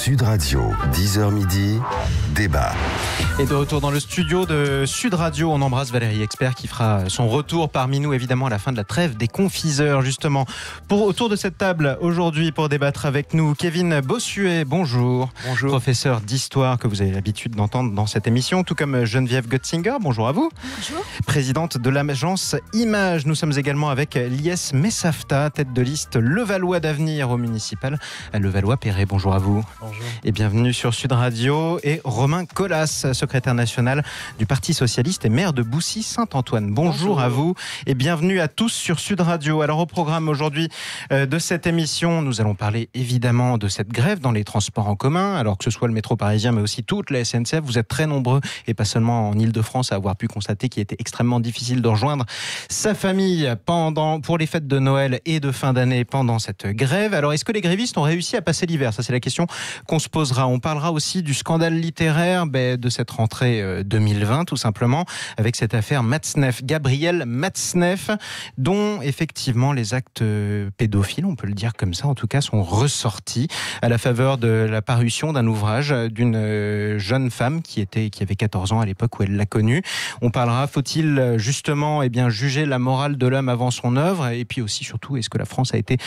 Sud Radio, 10h midi, débat. Et de retour dans le studio de Sud Radio, on embrasse Valérie Expert qui fera son retour parmi nous évidemment à la fin de la trêve des confiseurs justement. Autour de cette table aujourd'hui pour débattre avec nous, Kevin Bossuet, bonjour. Bonjour. Professeur d'histoire que vous avez l'habitude d'entendre dans cette émission, tout comme Geneviève Götzinger, bonjour à vous. Bonjour. Présidente de l'agence Image, nous sommes également avec Lies Messafta, tête de liste Levallois d'avenir au municipal à Levallois-Perret, bonjour à vous. Bonjour. Et bienvenue sur Sud Radio. Et Romain Colas, secrétaire national du Parti Socialiste et maire de Boussy-Saint-Antoine. Bonjour à vous et bienvenue à tous sur Sud Radio. Alors au programme aujourd'hui de cette émission, nous allons parler évidemment de cette grève dans les transports en commun, alors que ce soit le métro parisien mais aussi toute la SNCF. Vous êtes très nombreux et pas seulement en Ile-de-France à avoir pu constater qu'il était extrêmement difficile de rejoindre sa famille pour les fêtes de Noël et de fin d'année pendant cette grève. Alors est-ce que les grévistes ont réussi à passer l'hiver ? Ça c'est la question qu'on se posera. On parlera aussi du scandale littéraire de cette rentrée 2020 tout simplement, avec cette affaire Matzneff, Gabriel Matzneff, dont effectivement les actes pédophiles, on peut le dire comme ça en tout cas, sont ressortis à la faveur de la parution d'un ouvrage d'une jeune femme qui avait 14 ans à l'époque où elle l'a connue. On parlera, faut-il justement juger la morale de l'homme avant son œuvre, et puis aussi surtout, est-ce que la France a été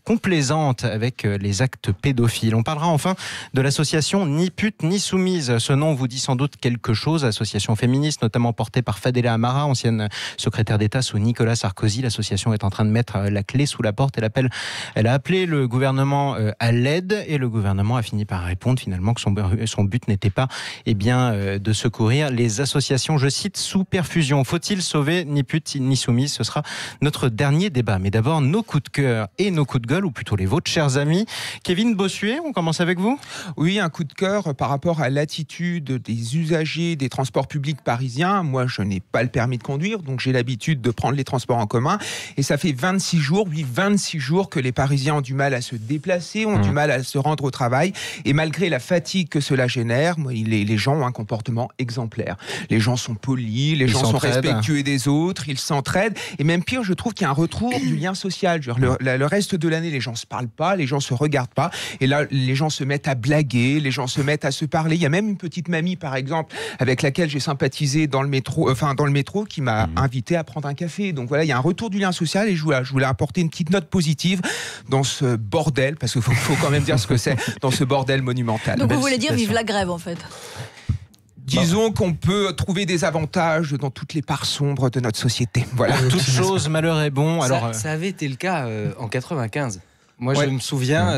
complaisante avec les actes pédophiles. On parlera enfin de l'association Ni pute ni soumise. Ce nom vous dit sans doute quelque chose, association féministe notamment portée par Fadela Amara, ancienne secrétaire d'État sous Nicolas Sarkozy. L'association est en train de mettre la clé sous la porte. Elle a appelé le gouvernement à l'aide et le gouvernement a fini par répondre finalement que son but n'était pas de secourir les associations, je cite, sous perfusion. Faut-il sauver Ni pute ni soumise ? Ce sera notre dernier débat. Mais d'abord, nos coups de cœur et nos coups de gueule, ou plutôt les vôtres, chers amis. Kevin Bossuet, on commence avec vous ? Oui, un coup de cœur par rapport à l'attitude des usagers des transports publics parisiens. Moi, je n'ai pas le permis de conduire, donc j'ai l'habitude de prendre les transports en commun. Et ça fait 26 jours que les Parisiens ont du mal à se déplacer, ont du mal à se rendre au travail. Et malgré la fatigue que cela génère, les gens ont un comportement exemplaire. Les gens sont polis, les gens sont respectueux des autres, ils s'entraident. Et même pire, je trouve qu'il y a un retour du lien social. Le reste de l'année, les gens ne se parlent pas, les gens ne se regardent pas. Et là, les gens se mettent à blaguer, les gens se mettent à se parler. Il y a même une petite mamie, par exemple, avec laquelle j'ai sympathisé dans le métro, qui m'a invité à prendre un café. Donc voilà, il y a un retour du lien social et je voulais apporter une petite note positive dans ce bordel, parce qu'il faut quand même dire ce que c'est, dans ce bordel monumental. Donc vous voulez dire vive la grève en fait ? Disons qu'on peut trouver des avantages dans toutes les parts sombres de notre société. Voilà. Toute chose, malheur est bon. Ça avait été le cas en 95. Moi, je me souviens,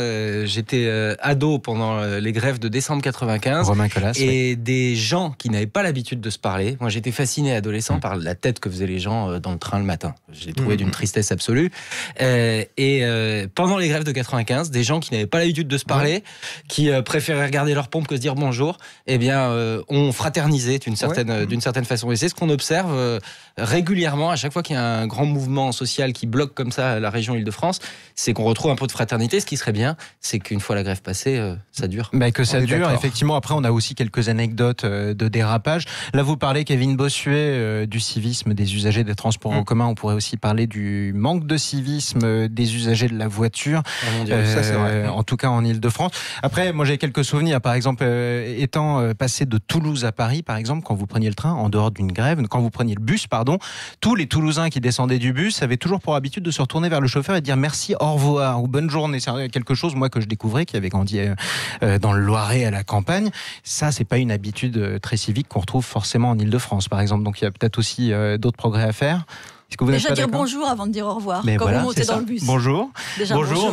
j'étais ado pendant les grèves de décembre 95. Romain Colas, et des gens qui n'avaient pas l'habitude de se parler. Moi, j'étais fasciné adolescent par la tête que faisaient les gens dans le train le matin. J'ai trouvé d'une tristesse absolue. Pendant les grèves de 95, des gens qui n'avaient pas l'habitude de se parler, qui préféraient regarder leur pompe que se dire bonjour, ont fraternisé d'une certaine façon. Et c'est ce qu'on observe régulièrement à chaque fois qu'il y a un grand mouvement social qui bloque comme ça la région Île-de-France, c'est qu'on retrouve un peu de fraternité. Ce qui serait bien, c'est qu'une fois la grève passée, ça dure. Que ça dure, effectivement. Après, on a aussi quelques anecdotes de dérapage. Là, vous parlez, Kevin Bossuet, du civisme des usagers des transports en commun. On pourrait aussi parler du manque de civisme des usagers de la voiture. Ça, c'est vrai. En tout cas, en Ile-de-France. Après, moi, j'ai quelques souvenirs. Par exemple, étant passé de Toulouse à Paris, par exemple, quand vous preniez le train, en dehors d'une grève, quand vous preniez le bus, tous les Toulousains qui descendaient du bus avaient toujours pour habitude de se retourner vers le chauffeur et de dire merci, au revoir ou bonne journée. C'est quelque chose, moi, que je découvrais, qui avait grandi dans le Loiret à la campagne. Ça, c'est pas une habitude très civique qu'on retrouve forcément en Ile-de-France, par exemple. Donc, il y a peut-être aussi d'autres progrès à faire. Est-ce que vous déjà dire bonjour avant de dire au revoir, quand vous montez dans le bus. Bonjour.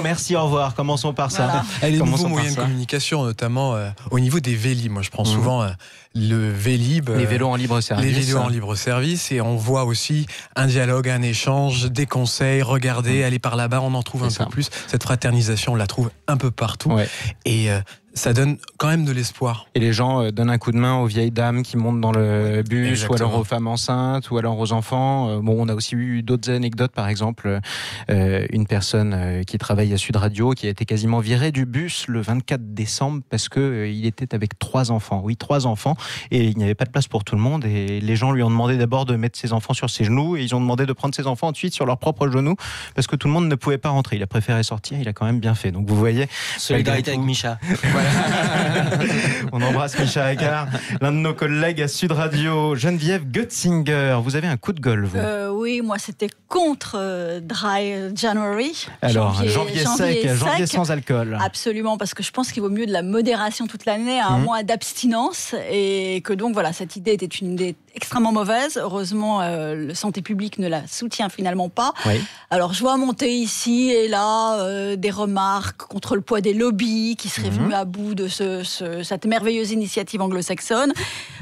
Merci, au revoir. Commençons par ça. Les nouveaux moyens de communication, notamment au niveau des Vélib. Moi, je prends souvent le Vélib. Les vélos en libre service. Les vélos en libre service. Et on voit aussi un dialogue, un échange, des conseils. Regardez, allez par là-bas, on en trouve un peu plus. Cette fraternisation, on la trouve un peu partout. Ouais. Et ça donne quand même de l'espoir. Et les gens donnent un coup de main aux vieilles dames qui montent dans le bus, exactement. ou alors aux femmes enceintes, ou alors aux enfants. Bon, on a aussi eu d'autres anecdotes, par exemple, une personne qui travaille à Sud Radio qui a été quasiment virée du bus le 24 décembre parce qu'il était avec 3 enfants. Oui, 3 enfants, et il n'y avait pas de place pour tout le monde, et les gens lui ont demandé d'abord de mettre ses enfants sur ses genoux, et ils ont demandé de prendre ses enfants ensuite sur leurs propres genoux, parce que tout le monde ne pouvait pas rentrer. Il a préféré sortir, il a quand même bien fait. Donc vous voyez... Solidarité avec Micha. Voilà. On embrasse Micha Agar, l'un de nos collègues à Sud Radio. Geneviève Götzinger, vous avez un coup de gueule, vous? Oui, moi c'était contre Dry January. Alors, janvier sec, janvier sans alcool. Absolument, parce que je pense qu'il vaut mieux de la modération toute l'année à un mois d'abstinence, et que donc voilà, cette idée était une idée extrêmement mauvaise. Heureusement, le Santé publique ne la soutient finalement pas. Oui. Alors, je vois monter ici et là des remarques contre le poids des lobbies qui seraient venus à bout de cette merveilleuse initiative anglo-saxonne.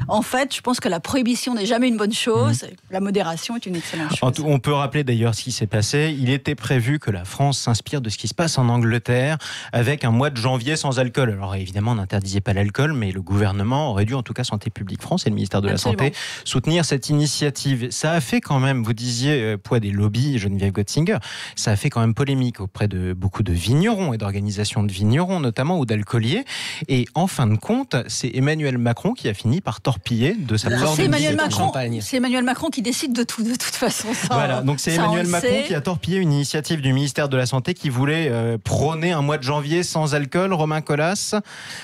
En fait, je pense que la prohibition n'est jamais une bonne chose. La modération est une excellente chose. On peut rappeler d'ailleurs ce qui s'est passé. Il était prévu que la France s'inspire de ce qui se passe en Angleterre avec un mois de janvier sans alcool. Alors évidemment, on n'interdisait pas l'alcool, mais le gouvernement aurait dû, en tout cas Santé publique France et le ministère de la Santé, soutenir cette initiative. Ça a fait quand même, vous disiez, poids des lobbies, Geneviève Götzinger, ça a fait quand même polémique auprès de beaucoup de vignerons et d'organisations de vignerons notamment, ou d'alcooliers. Et en fin de compte, c'est Emmanuel Macron qui a fini par torpiller de sa part. C'est Emmanuel Macron qui décide de tout, de toute façon. Ça, voilà, donc c'est Emmanuel Macron qui a torpillé une initiative du ministère de la Santé qui voulait prôner un mois de janvier sans alcool. Romain Colas,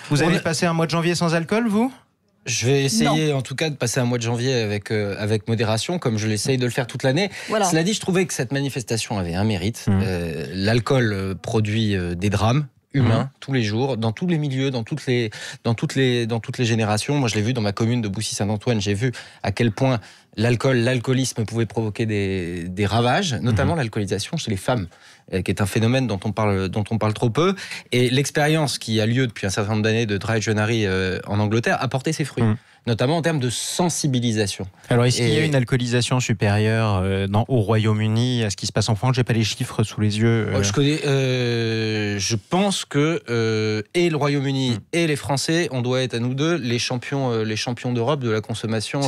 vous allez passer un mois de janvier sans alcool, vous ? Je vais essayer en tout cas de passer un mois de janvier avec modération, comme je l'essaye de le faire toute l'année. Voilà. Cela dit, je trouvais que cette manifestation avait un mérite. L'alcool produit des drames humains tous les jours, dans tous les milieux, dans toutes les générations. Moi, je l'ai vu dans ma commune de Boussy-Saint-Antoine. J'ai vu à quel point l'alcoolisme pouvait provoquer des ravages, notamment l'alcoolisation chez les femmes, qui est un phénomène dont on parle trop peu. Et l'expérience qui a lieu depuis un certain nombre d'années de Dry January en Angleterre a porté ses fruits, notamment en termes de sensibilisation. Alors, est-ce qu'il y a une alcoolisation supérieure au Royaume-Uni à ce qui se passe en France? J'ai pas les chiffres sous les yeux. Je pense que et le Royaume-Uni et les Français, on doit être à nous deux les champions d'Europe de la consommation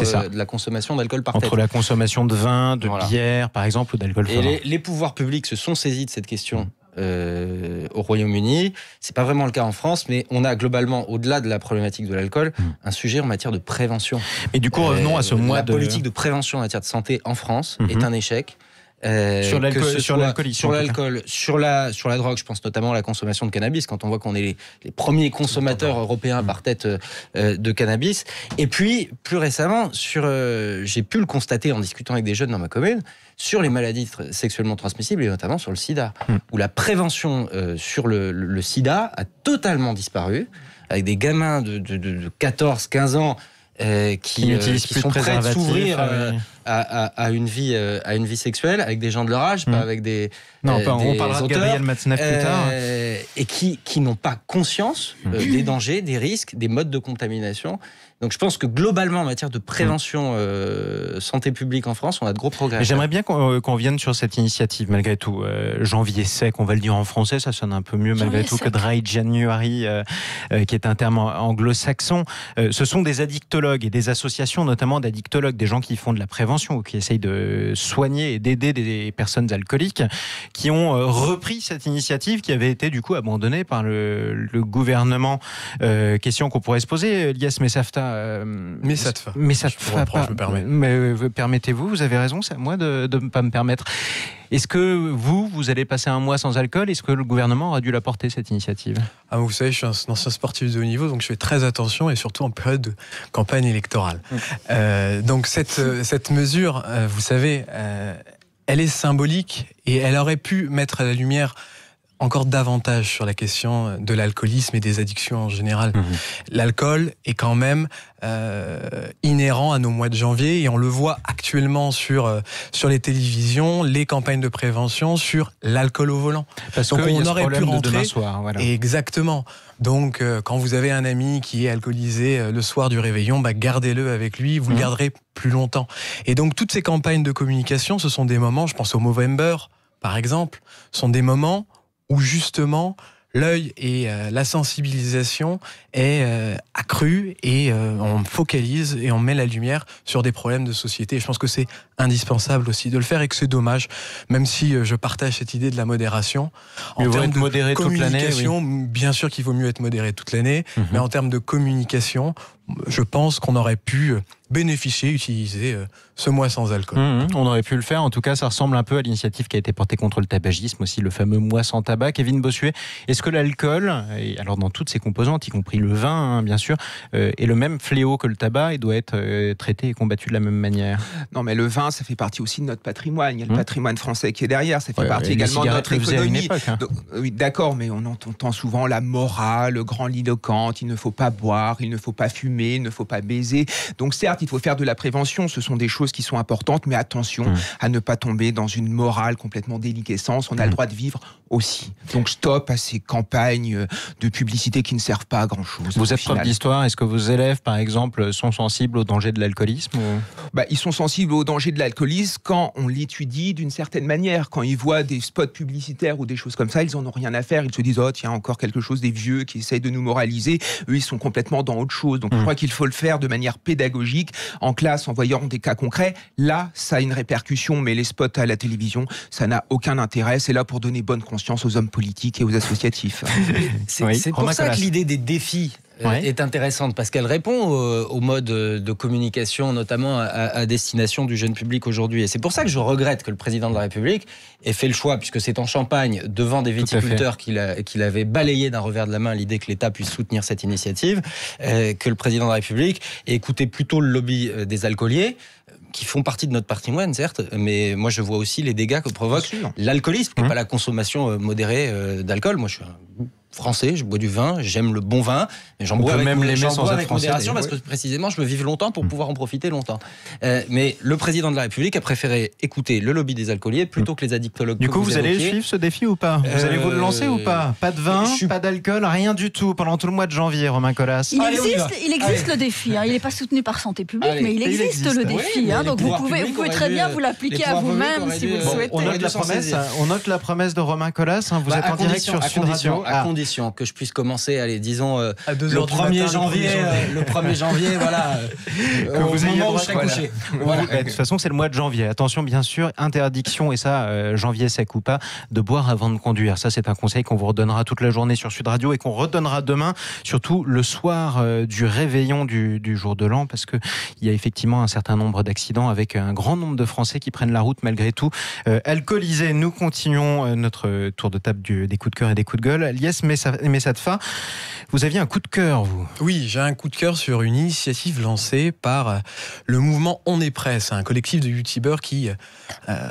d'alcool par tête. Entre la consommation de vin, de bière, par exemple, ou d'alcool fort. Et les pouvoirs publics se sont saisis de cette question au Royaume-Uni. C'est pas vraiment le cas en France, mais on a globalement, au-delà de la problématique de l'alcool, un sujet en matière de prévention. Et du coup, revenons à ce mois La politique de prévention en matière de santé en France est un échec. Sur l'alcool, sur la drogue, je pense notamment à la consommation de cannabis, quand on voit qu'on est les premiers consommateurs européens par tête de cannabis. Et puis, plus récemment, j'ai pu le constater en discutant avec des jeunes dans ma commune, sur les maladies sexuellement transmissibles et notamment sur le sida, où la prévention sur le sida a totalement disparu, avec des gamins de 14-15 ans qui sont prêts à s'ouvrir à une vie sexuelle avec des gens de leur âge, pas avec des on parlera de Gabriel Matzneff plus tard, et qui n'ont pas conscience des dangers, des risques, des modes de contamination. Donc je pense que globalement, en matière de prévention santé publique en France, on a de gros progrès. J'aimerais bien qu'on vienne sur cette initiative, malgré tout. Janvier sec, on va le dire en français, ça sonne un peu mieux malgré tout que Dry January, qui est un terme anglo-saxon. Ce sont des addictologues et des associations, notamment d'addictologues, des gens qui font de la prévention ou qui essayent de soigner et d'aider des personnes alcooliques, qui ont repris cette initiative qui avait été du coup abandonnée par le gouvernement. Question qu'on pourrait se poser, Lies Messafta. Messatfa. Je me permets. Mais permettez-vous, vous avez raison, c'est à moi de ne pas me permettre. Est-ce que vous allez passer un mois sans alcool? Est-ce que le gouvernement aurait dû la porter, cette initiative? Vous savez, je suis un ancien sportif de haut niveau, donc je fais très attention, et surtout en période de campagne électorale. Donc cette mesure, vous savez, elle est symbolique, et elle aurait pu mettre à la lumière encore davantage sur la question de l'alcoolisme et des addictions en général. L'alcool est quand même inhérent à nos mois de janvier, et on le voit actuellement sur les télévisions, les campagnes de prévention sur l'alcool au volant. Parce qu'on aurait pu rentrer demain soir. Voilà. Exactement. Donc quand vous avez un ami qui est alcoolisé le soir du réveillon, gardez-le avec lui, vous le garderez plus longtemps. Et donc toutes ces campagnes de communication, ce sont des moments, je pense au Movember par exemple, sont des moments où justement l'œil et la sensibilisation est accrue et on focalise et on met la lumière sur des problèmes de société. Et je pense que c'est indispensable aussi de le faire et que c'est dommage, même si je partage cette idée de la modération. En termes de modéré toute l'année, communication, bien sûr qu'il vaut mieux être modéré toute l'année, mais en termes de communication, je pense qu'on aurait pu bénéficier, utiliser ce mois sans alcool. On aurait pu le faire. En tout cas, ça ressemble un peu à l'initiative qui a été portée contre le tabagisme aussi, le fameux mois sans tabac. Kevin Bossuet, est-ce que l'alcool, et alors dans toutes ses composantes, y compris le vin, bien sûr, est le même fléau que le tabac et doit être traité et combattu de la même manière? Non, mais le vin, ça fait partie aussi de notre patrimoine. Il y a le patrimoine français qui est derrière. Ça fait partie également de notre économie. Donc, oui, d'accord, mais on entend souvent la morale grandiloquente. Il ne faut pas boire, il ne faut pas fumer, il ne faut pas baiser. Donc certes, il faut faire de la prévention. Ce sont des choses qui sont importantes, mais attention à ne pas tomber dans une morale complètement déliquescence. On a le droit de vivre aussi. Donc stop à ces campagnes de publicité qui ne servent pas à grand-chose. Vous êtes prof d'histoire. Est-ce que vos élèves, par exemple, sont sensibles au danger de l'alcoolisme ou... Ils sont sensibles au danger de l'alcoolisme quand on l'étudie d'une certaine manière. Quand ils voient des spots publicitaires ou des choses comme ça, ils en ont rien à faire. Ils se disent, oh tiens, encore quelque chose, des vieux qui essayent de nous moraliser. Eux, ils sont complètement dans autre chose. Donc je crois qu'il faut le faire de manière pédagogique, en classe, en voyant des cas concrets. Là, ça a une répercussion, mais les spots à la télévision, ça n'a aucun intérêt. C'est là pour donner bonne conscience aux hommes politiques et aux associatifs. C'est pour ça que l'idée des défis est intéressante, parce qu'elle répond au mode de communication, notamment à destination du jeune public aujourd'hui. Et c'est pour ça que je regrette que le président de la République ait fait le choix, puisque c'est en Champagne, devant des viticulteurs qu'il avait balayé d'un revers de la main l'idée que l'État puisse soutenir cette initiative, que le président de la République ait écouté plutôt le lobby des alcooliers, qui font partie de notre patrimoine, certes, mais moi je vois aussi les dégâts que provoque l'alcoolisme, qui n'est pas la consommation modérée d'alcool. Moi je suis un Français, je bois du vin, j'aime le bon vin, mais j'en bois avec modération parce que précisément je veux vivre longtemps pour pouvoir en profiter longtemps. Mais le président de la République a préféré écouter le lobby des alcooliers plutôt que les addictologues. Du coup, vous allez suivre ce défi ou pas? Vous allez vous le lancer ou pas? Pas de vin, pas d'alcool, rien du tout pendant tout le mois de janvier, Romain Colas. Il existe le défi. Il n'est pas soutenu par Santé publique, mais il existe le défi. Donc vous pouvez très bien vous l'appliquer à vous-même si vous le souhaitez. On note la promesse de Romain Colas. Vous êtes en direct sur Sud Radio. À condition que je puisse commencer, allez, disons, le 1er janvier, voilà, que vous ayez le droit de coucher. Voilà. De toute façon, c'est le mois de janvier. Attention, bien sûr, interdiction, et ça, janvier sec ou pas, de boire avant de conduire. Ça, c'est un conseil qu'on vous redonnera toute la journée sur Sud Radio et qu'on redonnera demain, surtout le soir du réveillon du jour de l'an, parce qu'il y a effectivement un certain nombre d'accidents avec un grand nombre de Français qui prennent la route malgré tout alcoolisés. Nous continuons notre tour de table des coups de cœur et des coups de gueule. Lies Messatfa, vous aviez un coup de cœur, vous? Oui, j'ai un coup de cœur sur une initiative lancée par le mouvement On est prêt. C'est un collectif de youtubeurs qui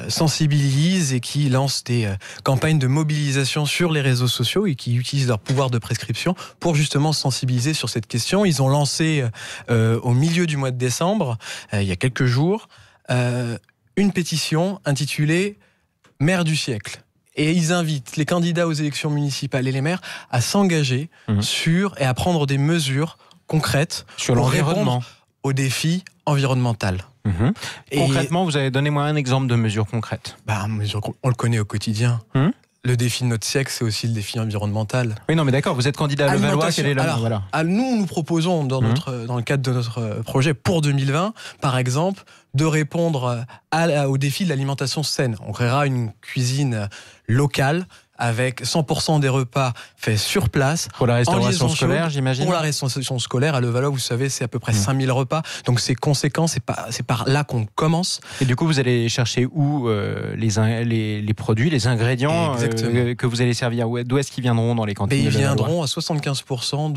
sensibilise et qui lance des campagnes de mobilisation sur les réseaux sociaux et qui utilisent leur pouvoir de prescription pour justement sensibiliser sur cette question. Ils ont lancé au milieu du mois de décembre, il y a quelques jours, une pétition intitulée « Maire du siècle ». Et ils invitent les candidats aux élections municipales et les maires à s'engager sur et à prendre des mesures concrètes sur pour l'environnement, répondre aux défis environnementaux. Concrètement, vous avez donné moi un exemple de mesure concrète. On le connaît au quotidien. Le défi de notre siècle, c'est aussi le défi environnemental. Oui, non, mais d'accord, vous êtes candidat à Levallois. Nous proposons, dans le cadre de notre projet pour 2020, par exemple, de répondre au défi de l'alimentation saine. On créera une cuisine locale avec 100% des repas faits sur place. Pour la restauration scolaire, j'imagine. Pour la restauration scolaire, à Levallois, vous savez, c'est à peu près 5000 repas. Donc c'est conséquent, c'est par là qu'on commence. Et du coup, vous allez chercher où les produits, les ingrédients que vous allez servir? D'où est-ce qu'ils viendront dans les cantines? Ils viendront à 75%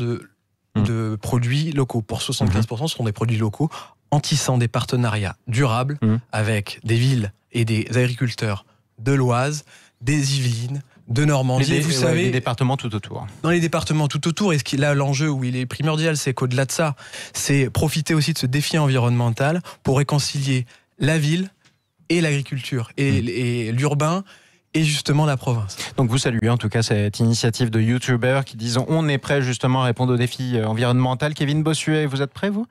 de produits locaux. Pour 75%, ce seront des produits locaux en tissant des partenariats durables avec des villes et des agriculteurs de l'Oise, des Yvelines, de Normandie. Vous savez, les départements tout autour. Dans les départements tout autour, et là, l'enjeu où il est primordial, c'est qu'au-delà de ça, c'est profiter aussi de ce défi environnemental pour réconcilier la ville et l'agriculture, et l'urbain et justement la province. Donc vous saluez en tout cas cette initiative de youtubeurs qui disent on est prêt justement à répondre aux défis environnementaux. Kevin Bossuet, vous êtes prêt vous ?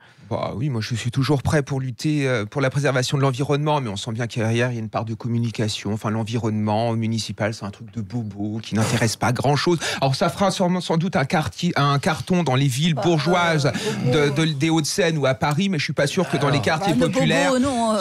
Oui, moi je suis toujours prêt pour lutter pour la préservation de l'environnement, mais on sent bien qu'derrière il y a une part de communication. Enfin, l'environnement municipal, c'est un truc de bobo qui n'intéresse pas grand-chose. Alors ça fera sans doute un carton dans les villes bourgeoises des Hauts-de-Seine ou à Paris, mais je suis pas sûr que dans les quartiers populaires,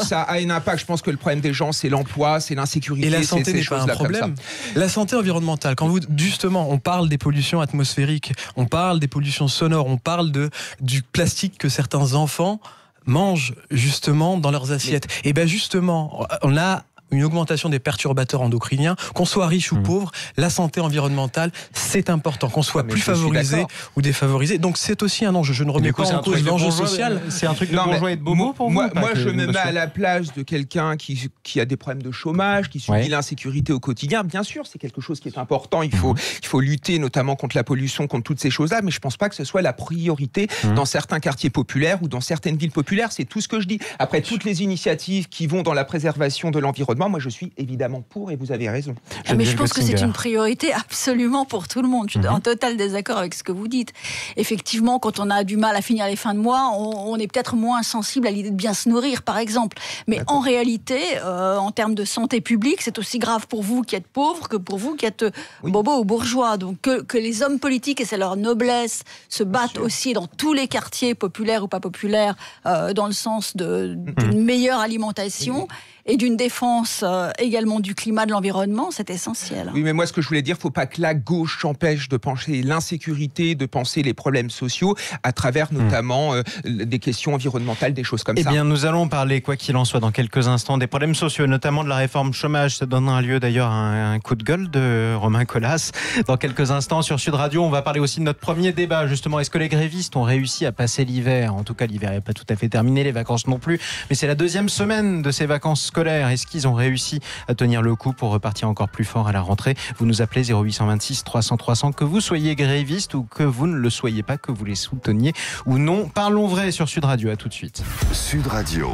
ça a un impact. Je pense que le problème des gens, c'est l'emploi, c'est l'insécurité. Et la santé n'est pas un problème. La santé environnementale, quand justement on parle des pollutions atmosphériques, on parle des pollutions sonores, on parle du plastique que certains enfants mangent justement dans leurs assiettes. Et bien justement, on a une augmentation des perturbateurs endocriniens, qu'on soit riche ou pauvre, la santé environnementale, c'est important, qu'on soit plus favorisé ou défavorisé. Donc c'est aussi un enjeu. Je ne remets pas en cause l'enjeu social. C'est un truc de bourgeois et de bobo pour vous? Moi, je me mets à la place de quelqu'un qui a des problèmes de chômage, qui subit l'insécurité au quotidien. Bien sûr, c'est quelque chose qui est important. Il faut lutter notamment contre la pollution, contre toutes ces choses-là, mais je ne pense pas que ce soit la priorité dans certains quartiers populaires ou dans certaines villes populaires. C'est tout ce que je dis. Après, toutes les initiatives qui vont dans la préservation de l'environnement, moi je suis évidemment pour et vous avez raison. Mais je pense que c'est une priorité absolument pour tout le monde. Je suis en total désaccord avec ce que vous dites. Effectivement, quand on a du mal à finir les fins de mois, on est peut-être moins sensible à l'idée de bien se nourrir, par exemple. Mais en réalité, en termes de santé publique, c'est aussi grave pour vous qui êtes pauvre que pour vous qui êtes bobo ou bourgeois. Donc que les hommes politiques, et c'est leur noblesse, se battent aussi dans tous les quartiers, populaires ou pas populaires, dans le sens d'une meilleure alimentation. Et d'une défense également du climat, de l'environnement, c'est essentiel. Oui, mais moi, ce que je voulais dire, il ne faut pas que la gauche empêche de penser l'insécurité, de penser les problèmes sociaux, à travers notamment des questions environnementales, des choses comme ça. Eh bien, nous allons parler, quoi qu'il en soit, dans quelques instants, des problèmes sociaux, notamment de la réforme chômage. Ça donnera lieu d'ailleurs à un coup de gueule de Romain Colas. Dans quelques instants, sur Sud Radio, on va parler aussi de notre premier débat, justement. Est-ce que les grévistes ont réussi à passer l'hiver ? En tout cas, l'hiver n'est pas tout à fait terminé, les vacances non plus. Mais c'est la deuxième semaine de ces vacances scolaires. Est-ce qu'ils ont réussi à tenir le coup pour repartir encore plus fort à la rentrée ? Vous nous appelez 0826 300 300, que vous soyez gréviste ou que vous ne le soyez pas, que vous les souteniez ou non. Parlons vrai sur Sud Radio, à tout de suite. Sud Radio.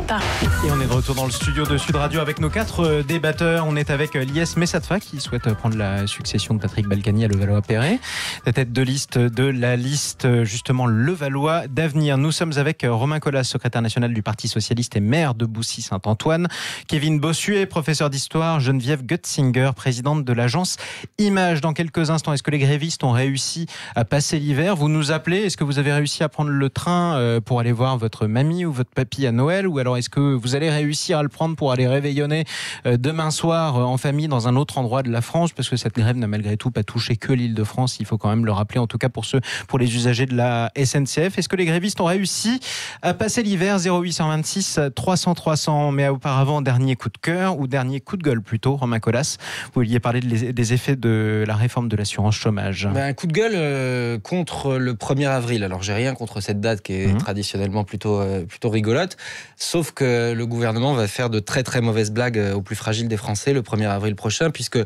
Et on est de retour dans le studio de Sud Radio avec nos 4 débatteurs. On est avec Lies Messatfa qui souhaite prendre la succession de Patrick Balkany à Levallois-Perret, la tête de liste de la liste justement Levallois d'avenir. Nous sommes avec Romain Colas, secrétaire national du Parti socialiste et maire de Boussy-Saint-Antoine, Kevin Bossuet, professeur d'histoire, Geneviève Götzinger, présidente de l'agence Image. Dans quelques instants, est-ce que les grévistes ont réussi à passer l'hiver ? Vous nous appelez, est-ce que vous avez réussi à prendre le train pour aller voir votre mamie ou votre papy à Noël ? Ou alors est-ce que vous allez réussir à le prendre pour aller réveillonner demain soir en famille dans un autre endroit de la France ? Parce que cette grève n'a malgré tout pas touché que l'Île-de-France, il faut quand même le rappeler, en tout cas pour les usagers de la SNCF. Est-ce que les grévistes ont réussi à passer l'hiver ? 0826 300 300, mais auparavant, dernier coup de cœur ou dernier coup de gueule plutôt, Romain Colas. Vous vouliez parler des effets de la réforme de l'assurance chômage. Un coup de gueule contre le 1er avril. Alors j'ai rien contre cette date qui est traditionnellement plutôt rigolote, sauf que le gouvernement va faire de très très mauvaises blagues aux plus fragiles des Français le 1er avril prochain, puisque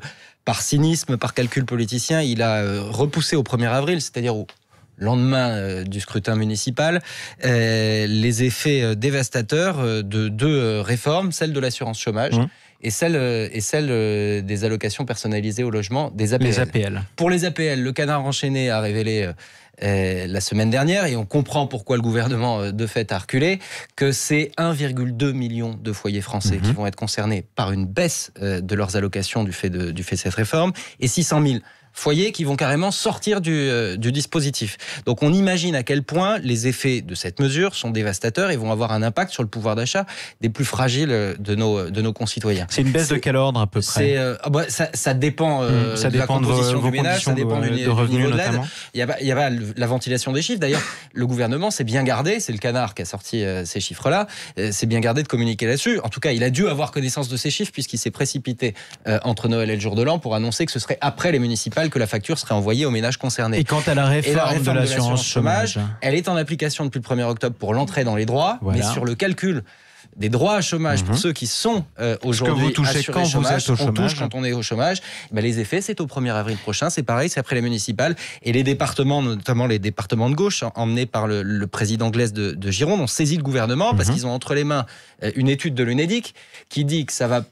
par cynisme, par calcul politicien, il a repoussé au 1er avril, c'est-à-dire au lendemain du scrutin municipal, les effets dévastateurs de deux réformes, celle de l'assurance chômage et celle des allocations personnalisées au logement, des APL. Les APL. Pour les APL, le Canard enchaîné a révélé la semaine dernière, et on comprend pourquoi le gouvernement de fait a reculé, que c'est 1,2 million de foyers français qui vont être concernés par une baisse de leurs allocations du fait de cette réforme, et 600 000 foyers qui vont carrément sortir du dispositif. Donc on imagine à quel point les effets de cette mesure sont dévastateurs et vont avoir un impact sur le pouvoir d'achat des plus fragiles de nos concitoyens. C'est une baisse de quel ordre à peu près ? Ça dépend de la composition du ménage, ça dépend du revenus niveau de l'aide. notamment. Il y a pas la ventilation des chiffres. D'ailleurs, le gouvernement s'est bien gardé, c'est le Canard qui a sorti ces chiffres-là, s'est bien gardé de communiquer là-dessus. En tout cas, il a dû avoir connaissance de ces chiffres puisqu'il s'est précipité entre Noël et le jour de l'an pour annoncer que ce serait après les municipales que la facture serait envoyée aux ménages concernés. Et quant à la réforme de l'assurance chômage, elle est en application depuis le 1er octobre pour l'entrée dans les droits, mais sur le calcul des droits à chômage pour ceux qui sont aujourd'hui assurés chômage, on touche quand on est au chômage, les effets c'est au 1er avril prochain, c'est pareil, c'est après les municipales, et les départements, notamment les départements de gauche, emmenés par le président Glaise de Gironde, ont saisi le gouvernement parce qu'ils ont entre les mains une étude de l'UNEDIC qui dit que ça va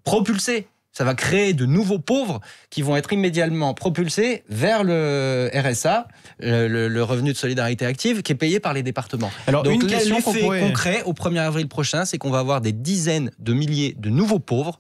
propulser ça va créer de nouveaux pauvres qui vont être immédiatement propulsés vers le RSA, le revenu de solidarité active, qui est payé par les départements. Alors, donc une question l'effet qu'on pourrait... concret au 1er avril prochain, c'est qu'on va avoir des dizaines de milliers de nouveaux pauvres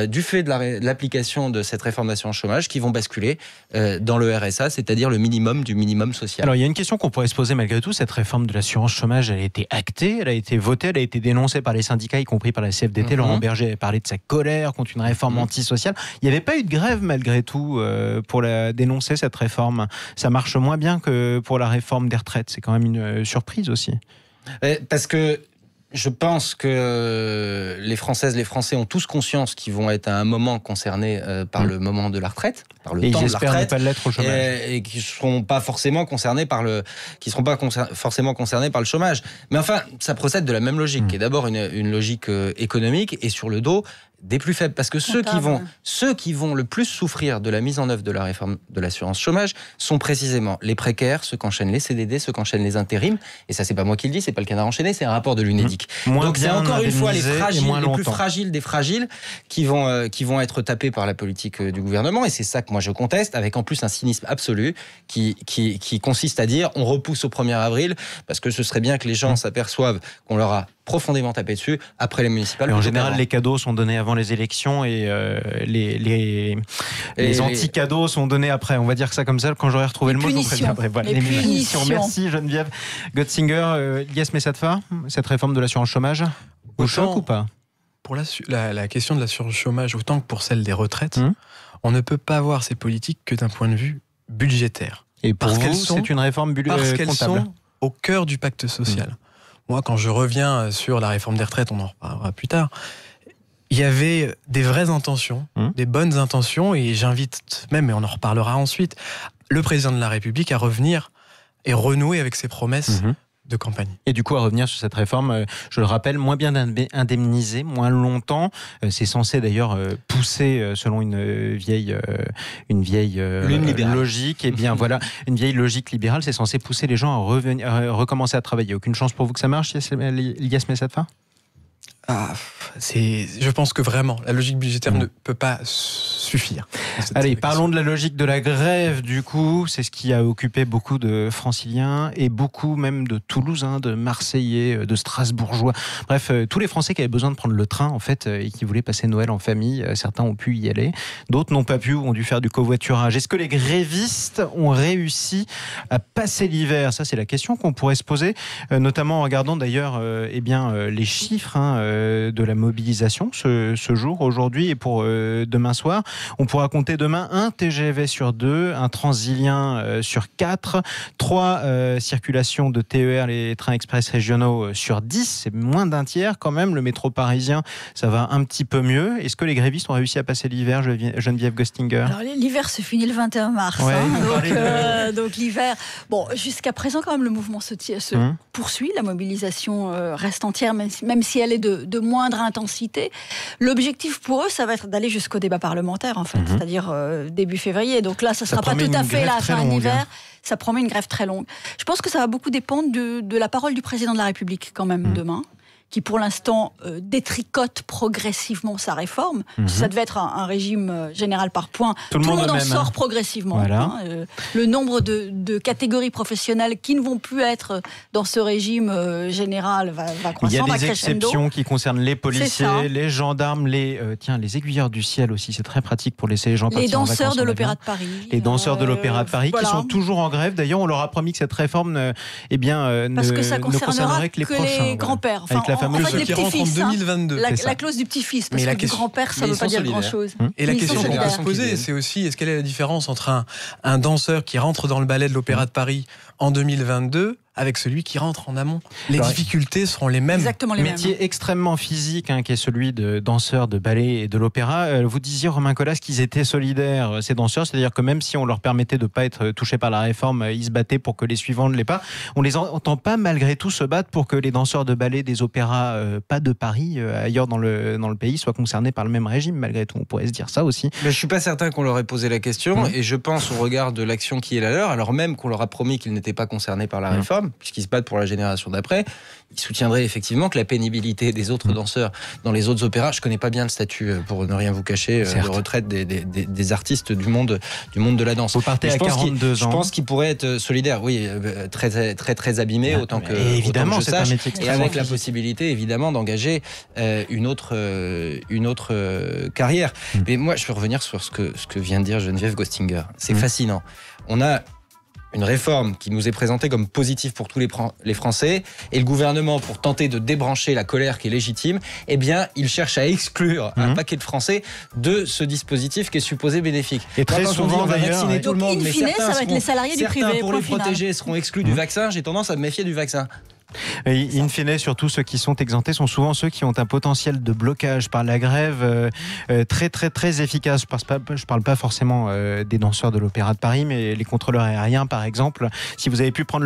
du fait de l'application de cette réforme d'assurance chômage qui vont basculer dans le RSA, c'est-à-dire le minimum du minimum social. Alors il y a une question qu'on pourrait se poser malgré tout. Cette réforme de l'assurance chômage, elle a été actée, elle a été votée, elle a été dénoncée par les syndicats, y compris par la CFDT. Laurent Berger avait parlé de sa colère contre une réforme antisociale. Il n'y avait pas eu de grève malgré tout pour dénoncer cette réforme. Ça marche moins bien que pour la réforme des retraites. C'est quand même une surprise aussi. Parce que je pense que les Françaises, les Français ont tous conscience qu'ils vont être à un moment concernés par le moment de la retraite, par le et temps ils de la espèrent retraite, ne pas l'être au chômage. et qui seront pas forcément concernés par forcément concernés par le chômage. Mais enfin, ça procède de la même logique, qui est d'abord une logique économique et sur le dos des plus faibles, parce que ceux qui vont le plus souffrir de la mise en œuvre de la réforme de l'assurance chômage sont précisément les précaires, ceux qu'enchaînent les CDD, ceux qu'enchaînent les intérims. Et ça, c'est pas moi qui le dis, c'est pas le Canard enchaîné, c'est un rapport de l'UNEDIC. Donc c'est encore une fois les plus fragiles des fragiles qui vont être tapés par la politique du gouvernement. Et c'est ça que moi je conteste, avec en plus un cynisme absolu qui consiste à dire on repousse au 1er avril parce que ce serait bien que les gens s'aperçoivent qu'on leur a profondément tapé dessus après les municipales. Et en général, les cadeaux sont donnés avant les élections et les anti-cadeaux sont donnés après. On va dire que ça comme ça. Quand j'aurai retrouvé le mot, je vous préviendrai. Voilà, les punitions. Merci Geneviève Götzinger. Ilyes Messatsfa, cette réforme de l'assurance chômage, au choc ou pas? Pour la question de l'assurance chômage, autant que pour celle des retraites, on ne peut pas voir ces politiques que d'un point de vue budgétaire. Et pour vous, c'est une réforme comptable. Parce qu'elles sont au cœur du pacte social. Moi, quand je reviens sur la réforme des retraites, on en reparlera plus tard, il y avait des vraies intentions, des bonnes intentions, et j'invite même, et on en reparlera ensuite, le président de la République à revenir et renouer avec ses promesses de campagne. Et du coup, à revenir sur cette réforme, je le rappelle, moins bien indemnisé, moins longtemps. C'est censé d'ailleurs pousser, selon une vieille logique, et bien voilà, une vieille logique libérale, c'est censé pousser les gens à recommencer à travailler. Aucune chance pour vous que ça marche, Ilyes Messatsfa? Je pense que vraiment, la logique budgétaire ne peut pas suffire. Allez, parlons de la logique de la grève, du coup. C'est ce qui a occupé beaucoup de Franciliens et beaucoup même de Toulousains, de Marseillais, de Strasbourgeois. Bref, tous les Français qui avaient besoin de prendre le train, en fait, et qui voulaient passer Noël en famille. Certains ont pu y aller, d'autres n'ont pas pu, ont dû faire du covoiturage. Est-ce que les grévistes ont réussi à passer l'hiver? Ça, c'est la question qu'on pourrait se poser, notamment en regardant d'ailleurs les chiffres de la mobilisation ce jour, aujourd'hui et pour demain soir. On pourra compter demain un TGV sur 2, un Transilien sur 4, 3 circulations de TER, les trains express régionaux sur 10, c'est moins d'un tiers quand même. Le métro parisien, ça va un petit peu mieux. Est-ce que les grévistes ont réussi à passer l'hiver, Geneviève Götzinger? Alors l'hiver se finit le 21 mars, donc l'hiver, bon, jusqu'à présent quand même le mouvement se poursuit, la mobilisation reste entière, même si elle est de moindre intensité. L'objectif pour eux, ça va être d'aller jusqu'au débat parlementaire, en fait, c'est-à-dire début février. Donc là, ça ne sera pas tout à fait la fin d'hiver. Ça promet une grève très longue. Je pense que ça va beaucoup dépendre de la parole du président de la République, quand même, demain, qui pour l'instant détricote progressivement sa réforme. Ça devait être un régime général par points. Tout le monde en sort progressivement. Voilà. Le nombre de catégories professionnelles qui ne vont plus être dans ce régime général va croissant. Il y a des exceptions qui concernent les policiers, les gendarmes, les aiguilleurs du ciel aussi. C'est très pratique pour laisser les gens partir en vacances. Les danseurs de l'Opéra de Paris. Les danseurs de l'Opéra de Paris qui sont toujours en grève. D'ailleurs, on leur a promis que cette réforme ne concernerait que les prochains. Les grands-pères. Ceux qui rentrent en 2022. La clause du petit-fils, parce que du grand-père, ça ne veut pas dire grand-chose. Et la question qu'on peut se poser, c'est aussi, quelle est la différence entre un danseur qui rentre dans le ballet de l'Opéra de Paris en 2022 avec celui qui rentre en amont? Les difficultés seront les mêmes. Exactement les mêmes. Métier extrêmement physique, qui est celui de danseur de ballet et de l'opéra. Vous disiez, Romain Colas, qu'ils étaient solidaires, ces danseurs, c'est-à-dire que même si on leur permettait de ne pas être touchés par la réforme, ils se battaient pour que les suivants ne l'aient pas. On les entend pas malgré tout se battre pour que les danseurs de ballet des opéras, pas de Paris, ailleurs dans le pays, soient concernés par le même régime, malgré tout. On pourrait se dire ça aussi. Mais je suis pas certain qu'on leur ait posé la question, et je pense, au regard de l'action qui est la leur, alors même qu'on leur a promis qu'ils n'étaient pas concernés par la réforme, puisqu'ils se battent pour la génération d'après, ils soutiendraient effectivement que la pénibilité des autres danseurs dans les autres opéras, je connais pas bien le statut, pour ne rien vous cacher, de retraite des artistes du monde de la danse. Vous partez à 42 ans. Je pense qu'ils pourraient être solidaires, oui, très abîmés, autant que évidemment, autant que je c'est un sache, métier et extrêmement avec la physique. possibilité évidemment d'engager une autre carrière. Mais moi, je veux revenir sur ce que vient de dire Geneviève Gostinger. C'est fascinant. On a une réforme qui nous est présentée comme positive pour tous les Français, et le gouvernement, pour tenter de débrancher la colère qui est légitime, eh bien, il cherche à exclure un paquet de Français de ce dispositif qui est supposé bénéfique. Et très Quand on souvent, dit on va d'ailleurs, vacciner tout le monde, in mais fine, certains ça va être les salariés du privé, pour point les final. protéger seront exclus du vaccin. J'ai tendance à me méfier du vaccin. Et in fine, surtout ceux qui sont exemptés sont souvent ceux qui ont un potentiel de blocage par la grève très efficace. Je parle pas forcément des danseurs de l'Opéra de Paris, mais les contrôleurs aériens par exemple. Si vous avez pu prendre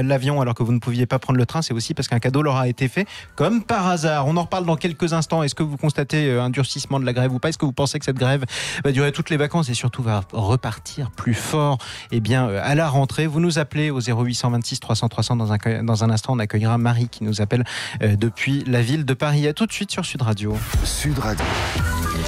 l'avion alors que vous ne pouviez pas prendre le train, c'est aussi parce qu'un cadeau leur a été fait comme par hasard. On en reparle dans quelques instants. Est-ce que vous constatez un durcissement de la grève ou pas? Est-ce que vous pensez que cette grève va durer toutes les vacances et surtout va repartir plus fort à la rentrée? Vous nous appelez au 0826 300 300 dans un instant. On accueillera Marie qui nous appelle depuis la ville de Paris. À tout de suite sur Sud Radio. Sud Radio.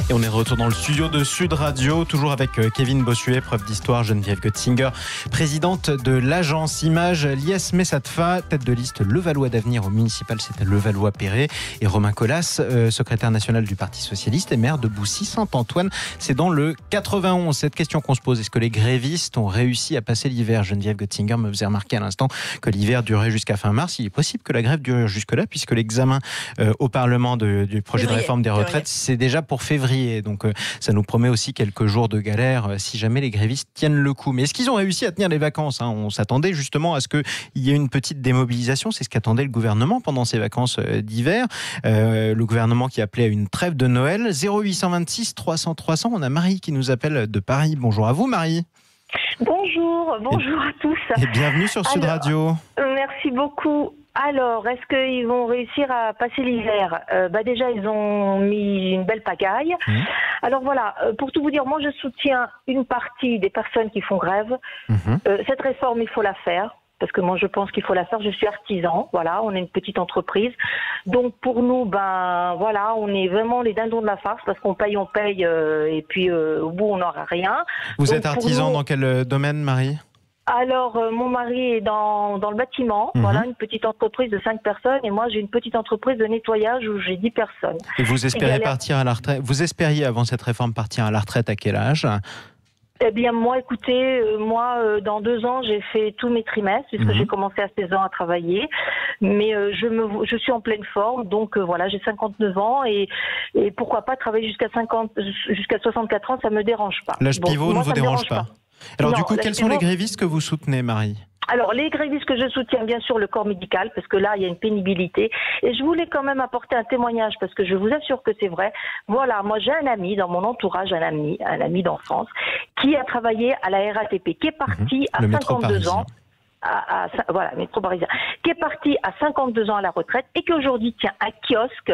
Et on est de retour dans le studio de Sud Radio, toujours avec Kevin Bossuet, prof d'histoire, Geneviève Götzinger, présidente de l'agence Image, Lies Messatfa, tête de liste Levallois d'avenir au municipal, c'était Levallois-Perret, et Romain Colas, secrétaire national du Parti Socialiste et maire de Boussy-Saint-Antoine. C'est dans le 91. Cette question qu'on se pose, est-ce que les grévistes ont réussi à passer l'hiver? Geneviève Götzinger me faisait remarquer à l'instant que l'hiver durait jusqu'à fin mars. Il est possible que la grève dure jusque-là, puisque l'examen au Parlement du projet de réforme des retraites, c'est déjà pour février. Donc ça nous promet aussi quelques jours de galère si jamais les grévistes tiennent le coup. Mais est-ce qu'ils ont réussi à tenir les vacances? On s'attendait justement à ce qu'il y ait une petite démobilisation. C'est ce qu'attendait le gouvernement pendant ces vacances d'hiver. Le gouvernement qui appelait à une trêve de Noël. 0826 300 300. On a Marie qui nous appelle de Paris. Bonjour à vous Marie. Bonjour à tous. Et bienvenue sur Sud Radio. Merci beaucoup. Alors, est-ce qu'ils vont réussir à passer l'hiver? Déjà, ils ont mis une belle pagaille. Alors voilà, pour tout vous dire, moi je soutiens une partie des personnes qui font grève. Cette réforme, il faut la faire. Parce que moi, je pense qu'il faut la faire. Je suis artisan, voilà, on est une petite entreprise. Donc, pour nous, voilà, on est vraiment les dindons de la farce parce qu'on paye, et puis au bout, on n'aura rien. Vous êtes artisan dans quel domaine, Marie? Alors, mon mari est dans le bâtiment, voilà, une petite entreprise de 5 personnes, et moi, j'ai une petite entreprise de nettoyage où j'ai 10 personnes. Et vous espérez partir à la retraite? Vous espériez, avant cette réforme, partir à la retraite à quel âge? Eh bien, moi, écoutez, dans 2 ans, j'ai fait tous mes trimestres, puisque j'ai commencé à 16 ans à travailler. Mais je suis en pleine forme, donc voilà, j'ai 59 ans, et pourquoi pas travailler jusqu'à 64 ans, ça me dérange pas. L'âge pivot ne vous dérange pas? Alors non, du coup, quels sont les grévistes que vous soutenez, Marie? Alors, les grévistes que je soutiens, bien sûr, le corps médical, parce que là, il y a une pénibilité. Et je voulais quand même apporter un témoignage, parce que je vous assure que c'est vrai. Voilà, moi, j'ai un ami dans mon entourage, un ami d'enfance, qui a travaillé à la RATP, qui est parti à 52 ans. Voilà, métro parisien, qui est parti à 52 ans à la retraite et qui aujourd'hui tient un kiosque